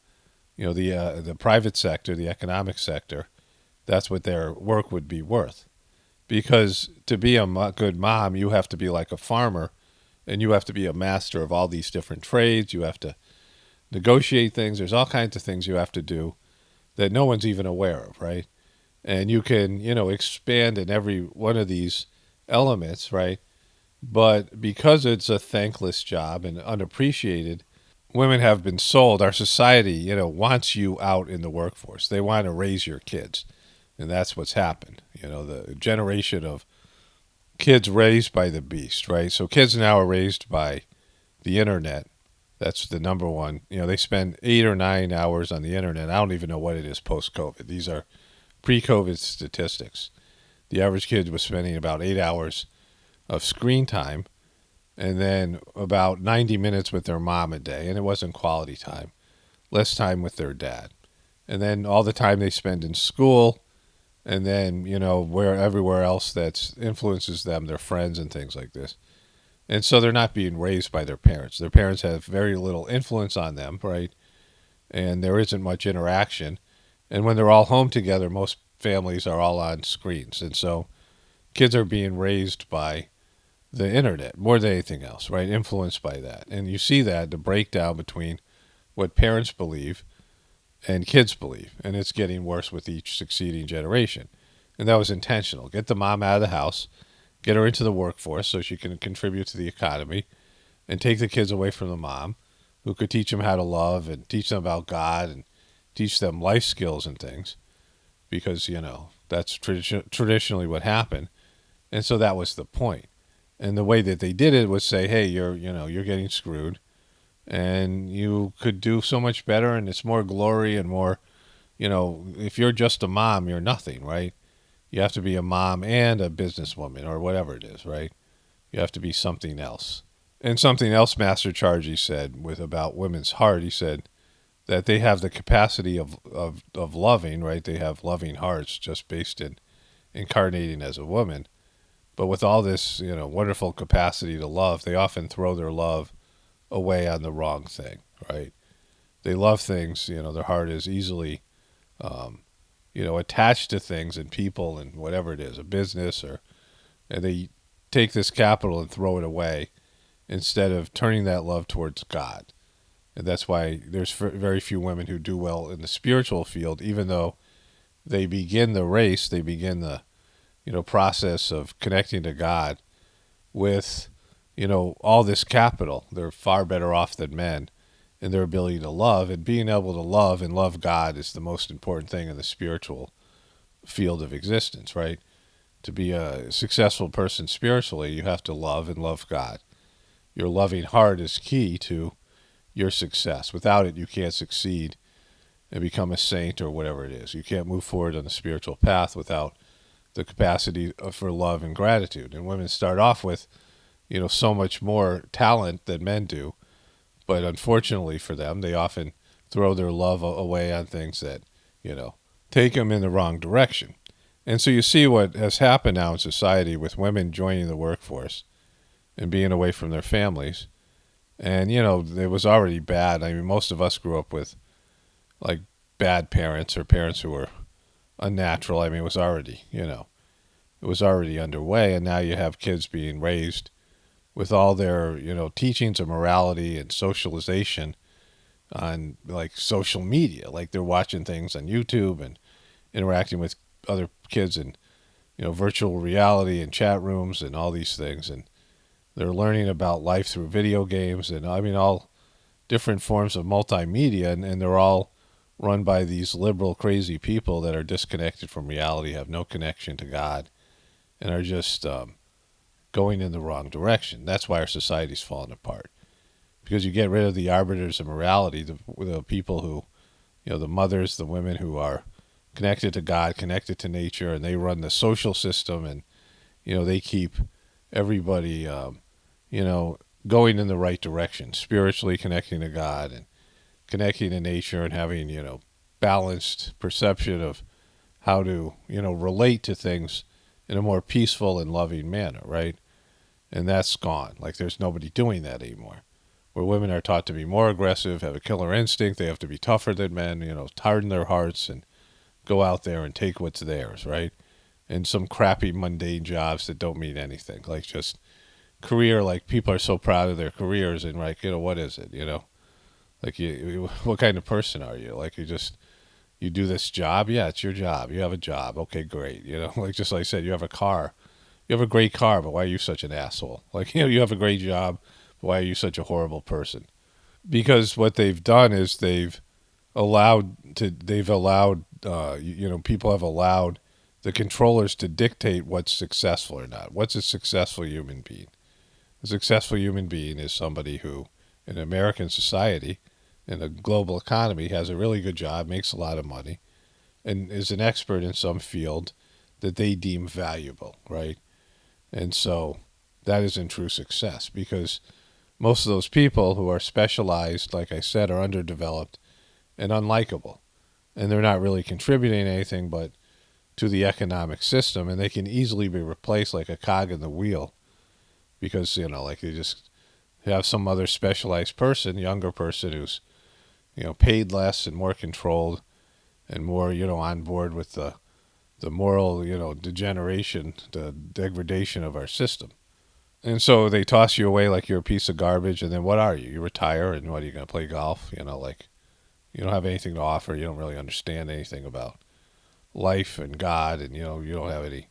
the private sector, the economic sector. That's what their work would be worth. Because to be a good mom, you have to be like a farmer, and you have to be a master of all these different trades. You have to negotiate things. There's all kinds of things you have to do that no one's even aware of, right? And you can, expand in every one of these elements, right? But because it's a thankless job and unappreciated, women have been sold. Our society, wants you out in the workforce. They want to raise your kids. And that's what's happened. The generation of kids raised by the beast, right? So kids now are raised by the internet. That's the number one. They spend 8 or 9 hours on the internet. I don't even know what it is post-COVID. These are pre-COVID statistics. The average kid was spending about 8 hours of screen time and then about 90 minutes with their mom a day. And it wasn't quality time. Less time with their dad. And then all the time they spend in school. And then, everywhere else that influences them, their friends and things like this. And so they're not being raised by their parents. Their parents have very little influence on them, right? And there isn't much interaction. And when they're all home together, most families are all on screens. And so kids are being raised by the internet more than anything else, right? Influenced by that. And you see that, the breakdown between what parents believe and kids believe, and it's getting worse with each succeeding generation. And that was intentional. Get the mom out of the house, get her into the workforce so she can contribute to the economy, and take the kids away from the mom, who could teach them how to love and teach them about God and teach them life skills and things, because, that's traditionally what happened. And so that was the point. And the way that they did it was say, hey, you're getting screwed, and you could do so much better, and it's more glory and more, if you're just a mom, you're nothing, right? You have to be a mom and a businesswoman or whatever it is, right? You have to be something else. And something else Master Chargy said about women's heart, he said that they have the capacity of loving, right? They have loving hearts just based in incarnating as a woman. But with all this, wonderful capacity to love, they often throw their love away on the wrong thing, right? They love things, their heart is easily, attached to things and people and whatever it is, a business, and they take this capital and throw it away instead of turning that love towards God. And that's why there's very few women who do well in the spiritual field, even though they begin the race, they begin the, process of connecting to God with, all this capital. They're far better off than men in their ability to love, and being able to love and love God is the most important thing in the spiritual field of existence, right? To be a successful person spiritually, you have to love and love God. Your loving heart is key to your success. Without it, you can't succeed and become a saint or whatever it is. You can't move forward on the spiritual path without the capacity for love and gratitude. And women start off with, so much more talent than men do. But unfortunately for them, they often throw their love away on things that, take them in the wrong direction. And so you see what has happened now in society with women joining the workforce and being away from their families. And, it was already bad. I mean, most of us grew up with, like, bad parents or parents who were unnatural. I mean, it was already, it was already underway. And now you have kids being raised with all their, teachings of morality and socialization on, like, social media. Like, they're watching things on YouTube and interacting with other kids in, virtual reality and chat rooms and all these things. And they're learning about life through video games and, all different forms of multimedia. And they're all run by these liberal, crazy people that are disconnected from reality, have no connection to God, and are just going in the wrong direction. That's why our society's falling apart. Because you get rid of the arbiters of morality, the people who, the mothers, the women who are connected to God, connected to nature, and they run the social system, and, they keep everybody, going in the right direction, spiritually connecting to God and connecting to nature and having, balanced perception of how to, relate to things in a more peaceful and loving manner, right? And that's gone. Like, there's nobody doing that anymore. Where women are taught to be more aggressive, have a killer instinct, they have to be tougher than men, harden their hearts and go out there and take what's theirs, right? And some crappy, mundane jobs that don't mean anything. Like, just career, like, people are so proud of their careers, and, like, what is it, Like, what kind of person are you? Like, you do this job? Yeah, it's your job. You have a job. Okay, great. Like, just like I said, you have a car. You have a great car, but why are you such an asshole? Like, you have a great job, but why are you such a horrible person? Because what they've done is people have allowed the controllers to dictate what's successful or not. What's a successful human being? A successful human being is somebody who, in American society, in a global economy, has a really good job, makes a lot of money, and is an expert in some field that they deem valuable, right? And so that isn't true success, because most of those people who are specialized, like I said, are underdeveloped and unlikable. And they're not really contributing anything but to the economic system, and they can easily be replaced like a cog in the wheel, because, like, they just have some other specialized person, younger person, who's, paid less and more controlled and more, on board with the moral, degeneration, the degradation of our system. And so they toss you away like you're a piece of garbage, and then what are you? You retire, and what, are you going to play golf? Like, you don't have anything to offer. You don't really understand anything about life and God, and, you don't have any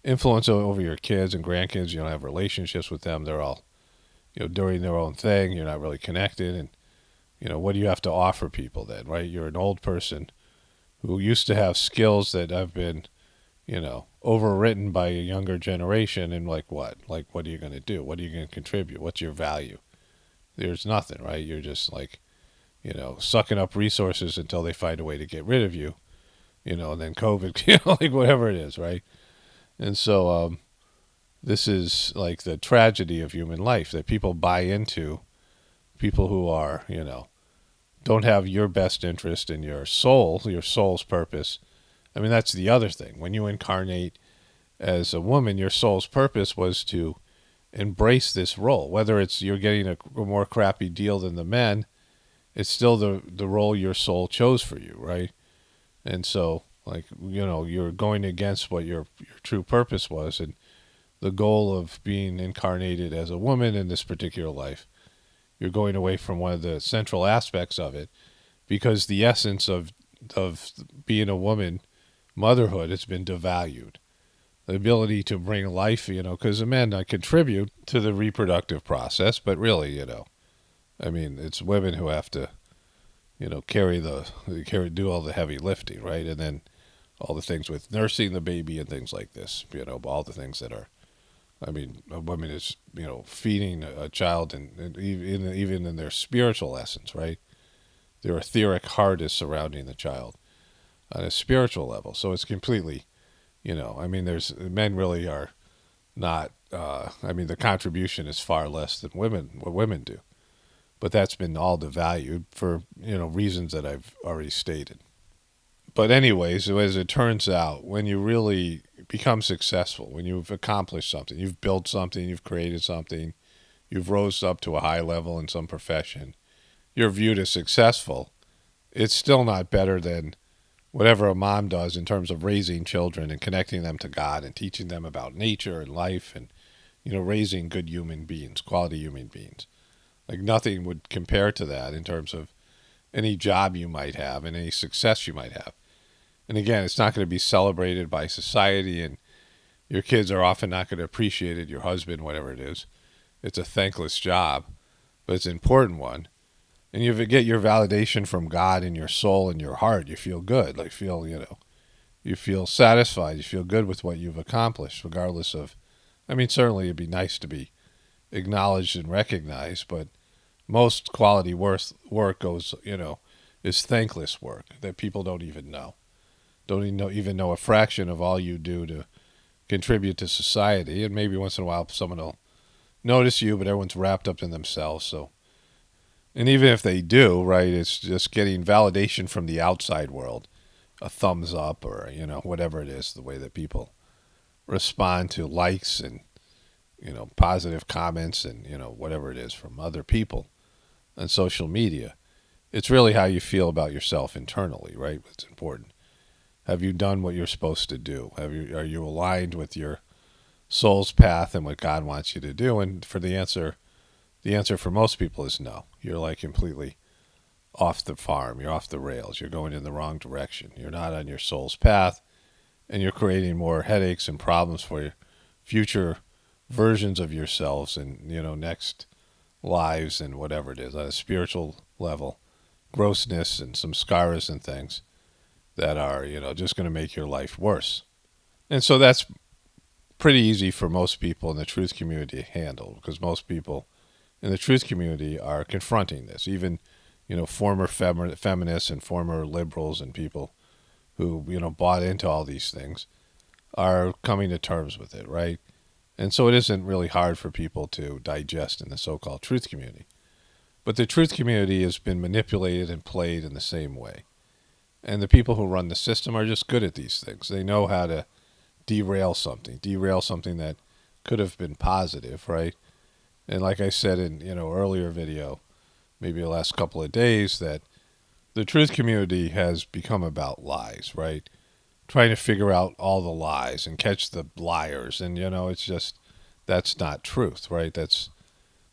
influence over your kids and grandkids. You don't have relationships with them. They're all, doing their own thing. You're not really connected. And, what do you have to offer people then, right? You're an old person who used to have skills that have been, overwritten by a younger generation. And like what? Like, what are you going to do? What are you going to contribute? What's your value? There's nothing, right? You're just like, sucking up resources until they find a way to get rid of you, and then COVID, like whatever it is, right? And so this is like the tragedy of human life, that people buy into people who are, don't have your best interest in your soul's purpose. I mean, that's the other thing. When you incarnate as a woman, your soul's purpose was to embrace this role. Whether it's you're getting a more crappy deal than the men, it's still the role your soul chose for you, right? And so, like, you're going against what your true purpose was, and the goal of being incarnated as a woman in this particular life. You're going away from one of the central aspects of it, because the essence of being a woman, motherhood, has been devalued. The ability to bring life, because the men contribute to the reproductive process, but really, I mean, it's women who have to, do all the heavy lifting, right? And then all the things with nursing the baby and things like this, all the things that are, I mean, a woman is, feeding a child, and even in their spiritual essence, right? Their etheric heart is surrounding the child on a spiritual level. So it's completely, I mean, men really are not, I mean, the contribution is far less than what women do. But that's been all devalued for, reasons that I've already stated. But anyways, as it turns out, when you really become successful, when you've accomplished something, you've built something, you've created something, you've rose up to a high level in some profession, you're viewed as successful, it's still not better than whatever a mom does in terms of raising children and connecting them to God and teaching them about nature and life and, raising good human beings, quality human beings. Like, nothing would compare to that in terms of any job you might have and any success you might have. And again, it's not going to be celebrated by society, and your kids are often not going to appreciate it, your husband, whatever it is. It's a thankless job, but it's an important one. And you get your validation from God in your soul and your heart. You feel good, you feel satisfied. You feel good with what you've accomplished, regardless of, I mean, certainly it'd be nice to be acknowledged and recognized, but most quality work goes, is thankless work that people don't even know. Don't even know a fraction of all you do to contribute to society. And maybe once in a while someone will notice you, but everyone's wrapped up in themselves. So, and even if they do, right, it's just getting validation from the outside world, a thumbs up or, whatever it is, the way that people respond to likes and, positive comments and, whatever it is from other people on social media. It's really how you feel about yourself internally, right? It's important. Have you done what you're supposed to do? Are you aligned with your soul's path and what God wants you to do? And for the answer for most people is no. You're like completely off the farm. You're off the rails. You're going in the wrong direction. You're not on your soul's path, and you're creating more headaches and problems for your future versions of yourselves and, next lives and whatever it is on a spiritual level, grossness and some scars and things that are, just going to make your life worse. And so that's pretty easy for most people in the truth community to handle, because most people in the truth community are confronting this. Even, former feminists and former liberals and people who, bought into all these things are coming to terms with it, right? And so it isn't really hard for people to digest in the so-called truth community. But the truth community has been manipulated and played in the same way. And the people who run the system are just good at these things. They know how to derail something that could have been positive, right? And like I said in, earlier video, maybe the last couple of days, that the truth community has become about lies, right? Trying to figure out all the lies and catch the liars. And, it's just, that's not truth, right? That's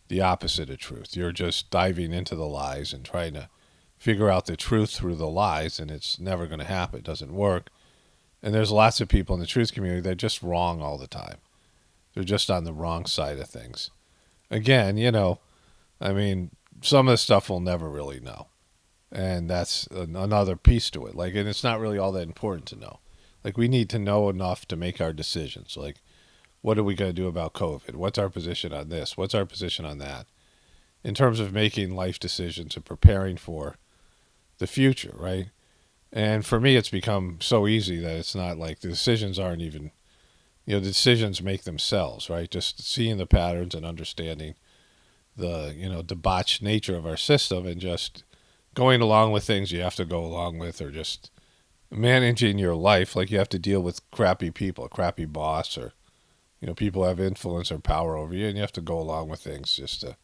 the opposite of truth. You're just diving into the lies and trying to figure out the truth through the lies, and it's never going to happen. It doesn't work. And there's lots of people in the truth community that are just wrong all the time. They're just on the wrong side of things. again, I mean, some of the stuff we'll never really know. And that's another piece to it. Like, and it's not really all that important to know. Like, we need to know enough to make our decisions. Like, what are we going to do about COVID? What's our position on this? What's our position on that? In terms of making life decisions and preparing for the future, right? And for me, it's become so easy that it's not like the decisions aren't even, the decisions make themselves, right? Just seeing the patterns and understanding the, debauched nature of our system and just going along with things you have to go along with, or just managing your life. Like, you have to deal with crappy people, a crappy boss, or, people have influence or power over you, and you have to go along with things just to,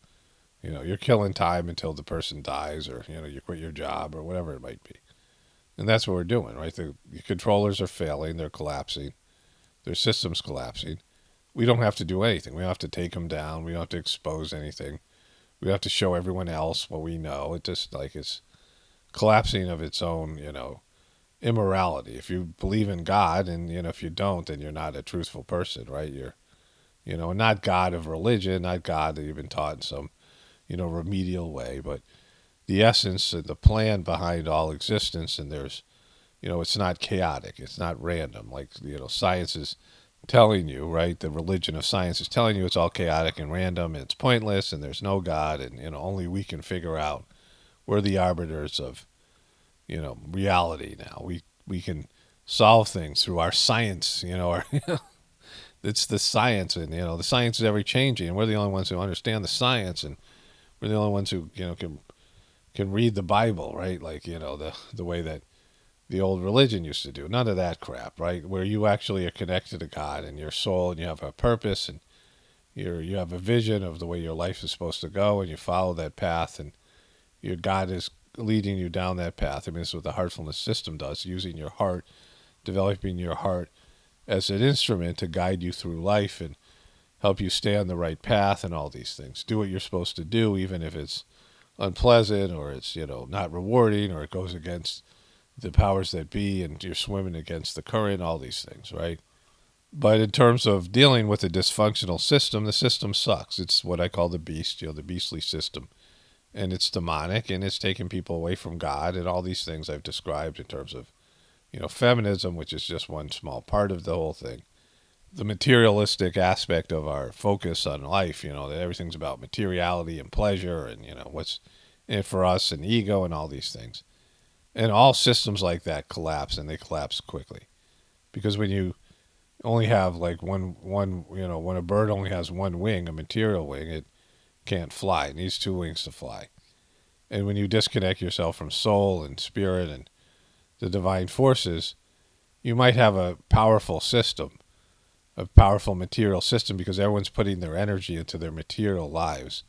you're killing time until the person dies, or, you quit your job, or whatever it might be. And that's what we're doing, right? The controllers are failing. They're collapsing. Their system's collapsing. We don't have to do anything. We don't have to take them down. We don't have to expose anything. We don't have to show everyone else what we know. It just, like, it's collapsing of its own, immorality. If you believe in God, and, if you don't, then you're not a truthful person, right? You're, not God of religion, not God that you've been taught in some, remedial way, but the essence and the plan behind all existence. And there's, it's not chaotic. It's not random. Like, science is telling you, right? The religion of science is telling you it's all chaotic and random, and it's pointless, and there's no God, and, only we can figure out. We're the arbiters of, reality now. We can solve things through our science, it's the science, and, the science is ever changing, and we're the only ones who understand the science, and we're the only ones who, can read the Bible, right? Like, the way that the old religion used to do. None of that crap, right? Where you actually are connected to God and your soul, and you have a purpose, and you have a vision of the way your life is supposed to go, and you follow that path, and your God is leading you down that path. I mean, this is what the heartfulness system does, using your heart, developing your heart as an instrument to guide you through life and help you stay on the right path and all these things. Do what you're supposed to do, even if it's unpleasant, or it's, not rewarding, or it goes against the powers that be, and you're swimming against the current, all these things, right? But in terms of dealing with a dysfunctional system, the system sucks. It's what I call the beast, the beastly system. And it's demonic, and it's taking people away from God, and all these things I've described in terms of, feminism, which is just one small part of the whole thing. The materialistic aspect of our focus on life, that everything's about materiality and pleasure, and, what's in it for us, and ego, and all these things. And all systems like that collapse, and they collapse quickly. Because when you only have like one, when a bird only has one wing, a material wing, it can't fly. It needs two wings to fly. And when you disconnect yourself from soul and spirit and the divine forces, you might have a powerful system, a powerful material system, because everyone's putting their energy into their material lives.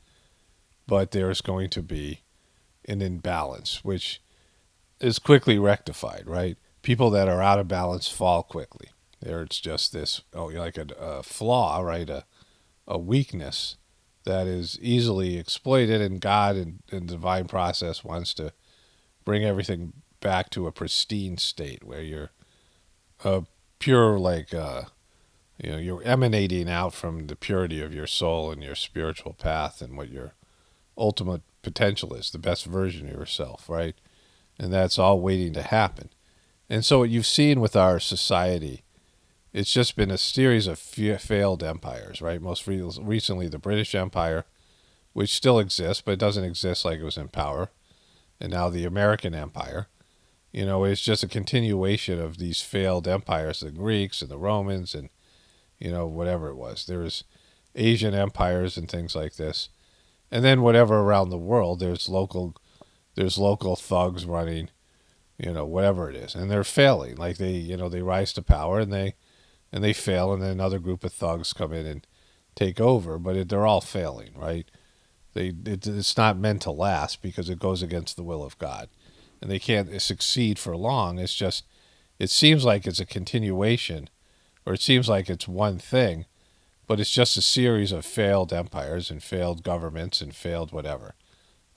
But there's going to be an imbalance, which is quickly rectified, right? People that are out of balance fall quickly. There's just this, like a flaw, right? A weakness that is easily exploited, and God and the divine process wants to bring everything back to a pristine state where you're pure, like, you're emanating out from the purity of your soul and your spiritual path and what your ultimate potential is, the best version of yourself, right? And that's all waiting to happen. And so what you've seen with our society, it's just been a series of failed empires, right? Most recently, the British Empire, which still exists, but it doesn't exist like it was in power. And now the American Empire, it's just a continuation of these failed empires, the Greeks and the Romans and, whatever it was. There was Asian empires and things like this. And then whatever around the world, there's local thugs running, whatever it is. And they're failing. Like they rise to power and they fail, and then another group of thugs come in and take over, but they're all failing, right? It's not meant to last because it goes against the will of God, and they can't succeed for long. It's just, it seems like it's a continuation, or it seems like it's one thing, but it's just a series of failed empires and failed governments and failed whatever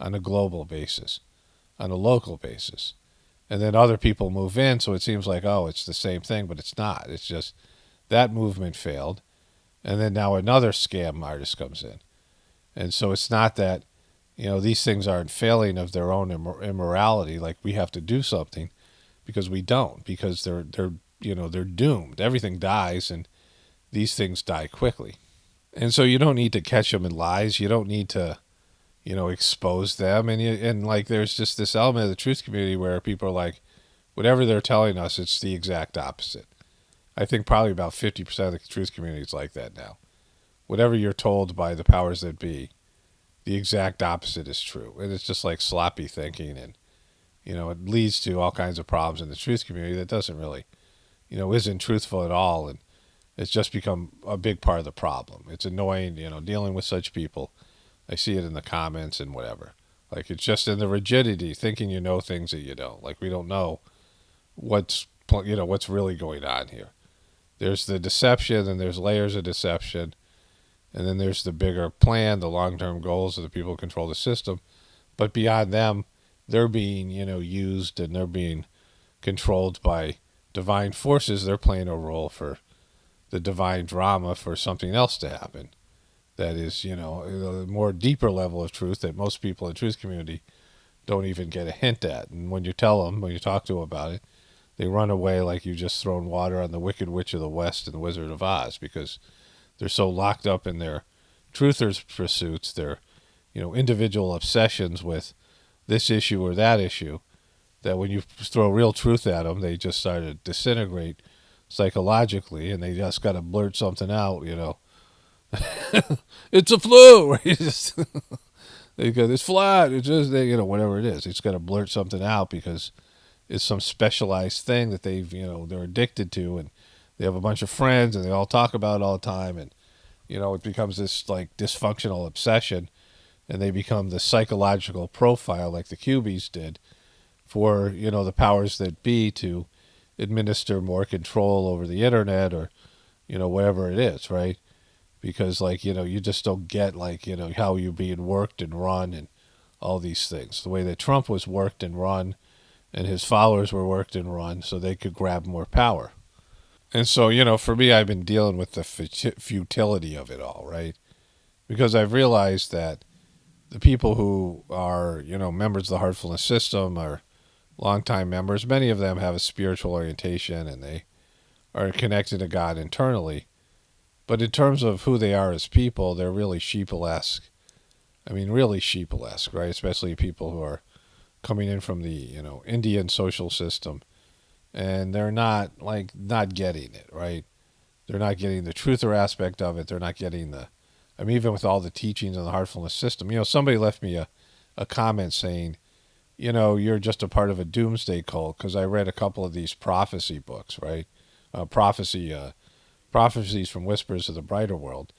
on a global basis, on a local basis. And then other people move in, so it seems like, it's the same thing, but it's not. It's just that movement failed, and then now another scam artist comes in. And so it's not that, these things aren't failing of their own immorality, like we have to do something, because we don't, because they're doomed. Everything dies, and these things die quickly. And so you don't need to catch them in lies. You don't need to, expose them. And like there's just this element of the truth community where people are like, whatever they're telling us, it's the exact opposite. I think probably about 50% of the truth community is like that now. Whatever you're told by the powers that be, the exact opposite is true. And it's just like sloppy thinking, and, it leads to all kinds of problems in the truth community that doesn't really, isn't truthful at all. And it's just become a big part of the problem. It's annoying, dealing with such people. I see it in the comments and whatever. Like, it's just in the rigidity, thinking you know things that you don't. Like, we don't know what's really going on here. There's the deception, and there's layers of deception, and then there's the bigger plan, the long-term goals of the people who control the system. But beyond them, they're being, used, and they're being controlled by divine forces. They're playing a role for the divine drama, for something else to happen. That is, a more deeper level of truth that most people in the truth community don't even get a hint at. And when you tell them, when you talk to them about it, they run away like you've just thrown water on the Wicked Witch of the West and the Wizard of Oz, because they're so locked up in their truthers' pursuits, their, individual obsessions with this issue or that issue, that when you throw real truth at them, they just start to disintegrate psychologically, and they just got to blurt something out, It's a flu, right? They go, it's flat, it's just, whatever it is. It's got to blurt something out because it's some specialized thing that they've, they're addicted to, and they have a bunch of friends, and they all talk about it all the time, and, it becomes this, like, dysfunctional obsession, and they become the psychological profile, like the Cubies did, for, the powers that be to administer more control over the internet, or, whatever it is, right? Because, like, you just don't get, like, how you're being worked and run and all these things. The way that Trump was worked and run, and his followers were worked and run so they could grab more power. And so, for me, I've been dealing with the futility of it all, right? Because I've realized that the people who are, members of the Heartfulness System are longtime members. Many of them have a spiritual orientation, and they are connected to God internally. But in terms of who they are as people, they're really sheeple-esque. I mean, really sheeple-esque, right? Especially people who are coming in from the, Indian social system. And they're not getting it, right? They're not getting the truther aspect of it. They're not getting even with all the teachings on the Heartfulness System. Somebody left me a comment saying, you're just a part of a doomsday cult, because I read a couple of these prophecy books, right? Prophecies from Whispers of the Brighter World.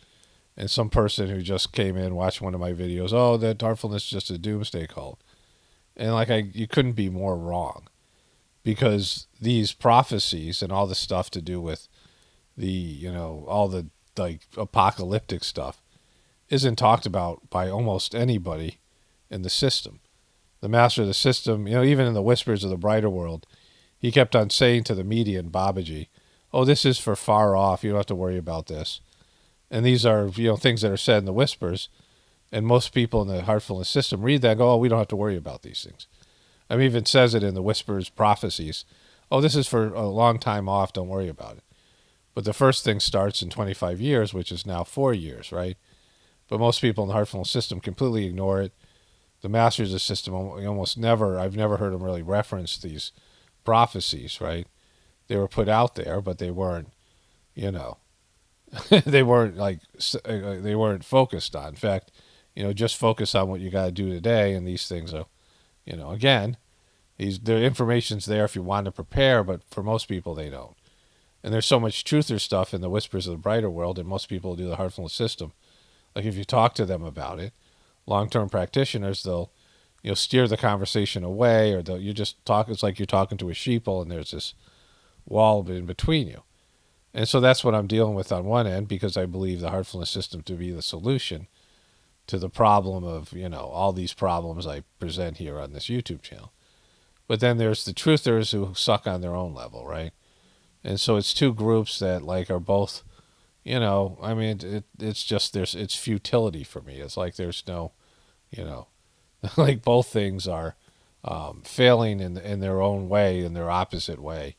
And some person who just came in, watched one of my videos, oh, that Heartfulness is just a doomsday cult. And you couldn't be more wrong, because these prophecies and all the stuff to do with the, all the, like, apocalyptic stuff isn't talked about by almost anybody in the system. The master of the system, even in the Whispers of the Brighter World, he kept on saying to the media and Babaji, oh, this is for far off. You don't have to worry about this. And these are, things that are said in the Whispers. And most people in the Heartfulness System read that and go, oh, we don't have to worry about these things. Even says it in the Whispers prophecies. Oh, this is for a long time off. Don't worry about it. But the first thing starts in 25 years, which is now 4 years, right? But most people in the Heartfulness System completely ignore it. The masters of the system almost never, I've never heard them really reference these prophecies, right? They were put out there, but they weren't, they weren't focused on. In fact, just focus on what you got to do today, and these things are, again, the information's there if you want to prepare, but for most people, they don't. And there's so much truther stuff in the Whispers of the Brighter World, and most people do the Heartfulness System. Like, if you talk to them about it, long-term practitioners, they'll, steer the conversation away, or you just talk. It's like you're talking to a sheeple, and there's this wall in between you. And so that's what I'm dealing with on one end, because I believe the Heartfulness System to be the solution to the problem of, all these problems I present here on this YouTube channel. But then there's the truthers who suck on their own level, right? And so it's two groups that, like, are both, you know, I mean, it's just it's futility for me. It's like there's no, you know, like both things are failing in their own way, in their opposite way,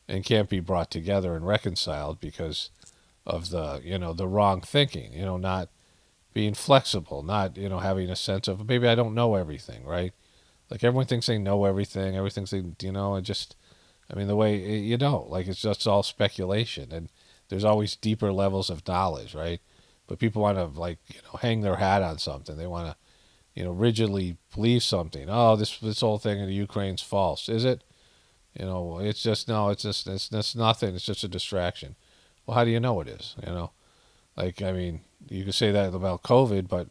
and can't be brought together and reconciled because of the, you know, the wrong thinking, you know, not being flexible, not, you know, having a sense of maybe I don't know everything, right? Like everyone thinks they know everything, everything they, you know, and just, I mean, the way, you know, like it's just all speculation, and there's always deeper levels of knowledge, right? But people want to, like, you know, hang their hat on something. They want to, you know, rigidly believe something. Oh, this whole thing in the Ukraine's false. Is it? You know, it's just, no, it's nothing. It's just a distraction. Well, how do you know it is? You know, like, I mean, you could say that about COVID, but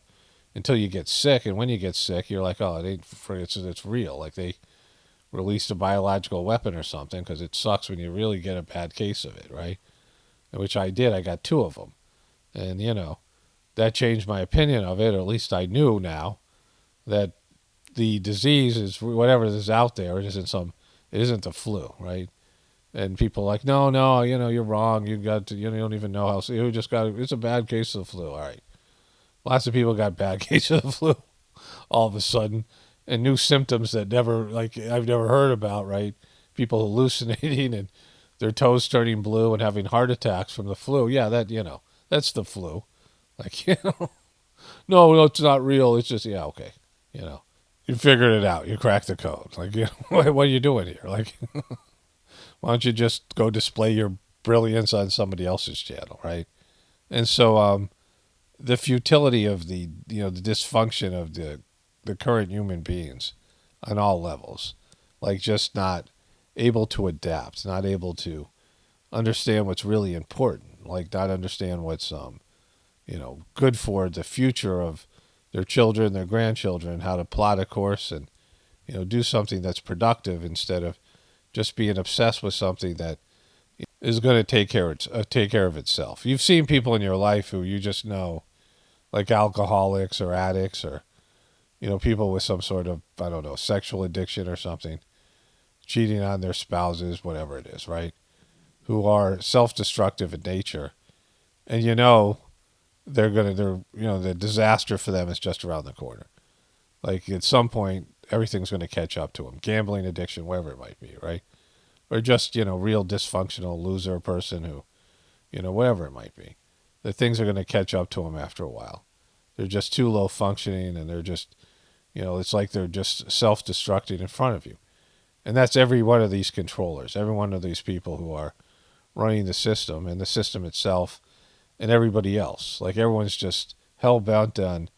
until you get sick, and when you get sick, you're like, oh, it ain't, it's real. Like they released a biological weapon or something, because it sucks when you really get a bad case of it, right? Which I did. I got 2 of them, and you know, that changed my opinion of it, or at least I knew now that the disease is whatever is out there. It isn't the flu, right? And people are like, no, you know, you're wrong. You don't even know how. You just got. It's a bad case of the flu. All right. Lots of people got bad cases of the flu all of a sudden, and new symptoms that I've never heard about, right? People hallucinating and their toes turning blue and having heart attacks from the flu. Yeah, that, you know, that's the flu. Like, you know, no, it's not real. It's just, yeah, okay. You know, you figured it out. You cracked the code. Like, you know, what are you doing here? Like, why don't you just go display your brilliance on somebody else's channel, right? And so, the futility of the, you know, the dysfunction of the current human beings on all levels, like just not able to adapt, not able to understand what's really important, like not understand what's you know, good for the future of their children, their grandchildren, how to plot a course and, you know, do something that's productive instead of just being obsessed with something that is going to take care of itself. You've seen people in your life who you just know, like alcoholics or addicts, or, you know, people with some sort of, I don't know, sexual addiction or something, cheating on their spouses, whatever it is, right? Who are self-destructive in nature, and you know, you know, the disaster for them is just around the corner. Like at some point, everything's going to catch up to them. Gambling addiction, whatever it might be, right? Or just, you know, real dysfunctional loser person who, you know, whatever it might be. That things are going to catch up to them after a while. They're just too low functioning, and they're just, you know, it's like they're just self-destructing in front of you. And that's every one of these controllers, every one of these people who are running the system and the system itself and everybody else. Like everyone's just hell-bent on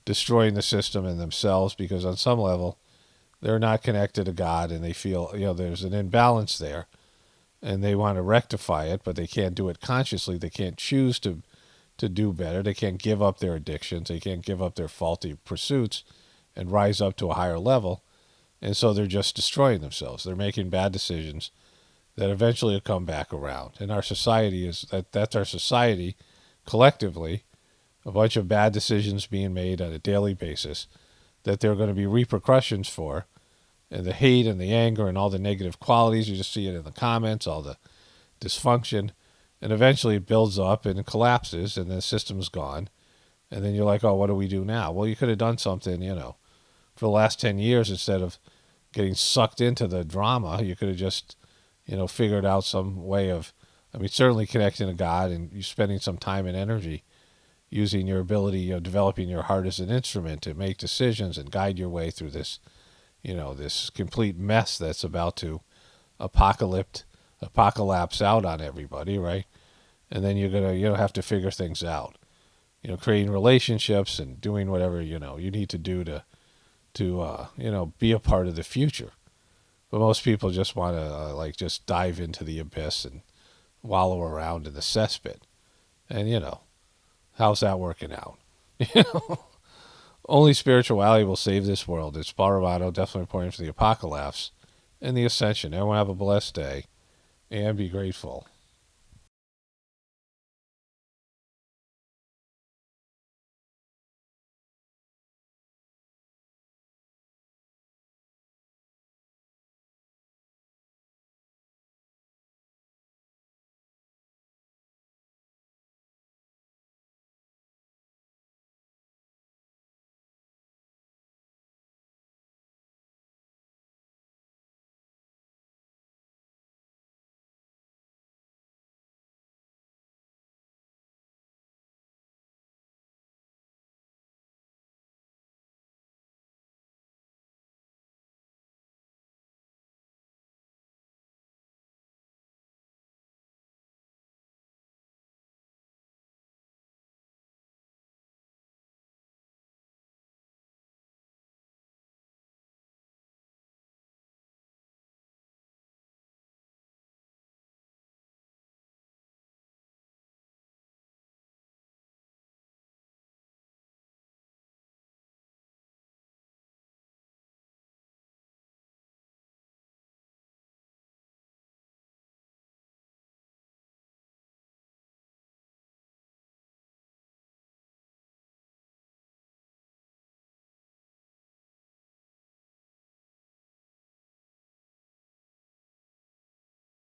destroying the system and themselves, because on some level they're not connected to God, and they feel, you know, there's an imbalance there. And they want to rectify it, but they can't do it consciously. They can't choose to do better. They can't give up their addictions. They can't give up their faulty pursuits and rise up to a higher level. And so they're just destroying themselves. They're making bad decisions that eventually will come back around. And our society that's our society collectively, a bunch of bad decisions being made on a daily basis that there are going to be repercussions for. And the hate and the anger and all the negative qualities, you just see it in the comments, all the dysfunction. And eventually it builds up and it collapses, and the system's gone. And then you're like, oh, what do we do now? Well, you could have done something, you know, for the last 10 years instead of getting sucked into the drama. You could have just, you know, figured out some way of, I mean, certainly connecting to God, and you spending some time and energy using your ability, you know, developing your heart as an instrument to make decisions and guide your way through this, you know, this complete mess that's about to apocalypse out on everybody, right? And then you're going to, you know, have to figure things out, you know, creating relationships and doing whatever, you know, you need to do to you know, be a part of the future. But most people just want to like just dive into the abyss and wallow around in the cesspit. And, you know, how's that working out? You know? Only spirituality will save this world. It's Paul Romano, definitely reporting for the Apocalaughs and the Ascension. Everyone have a blessed day and be grateful.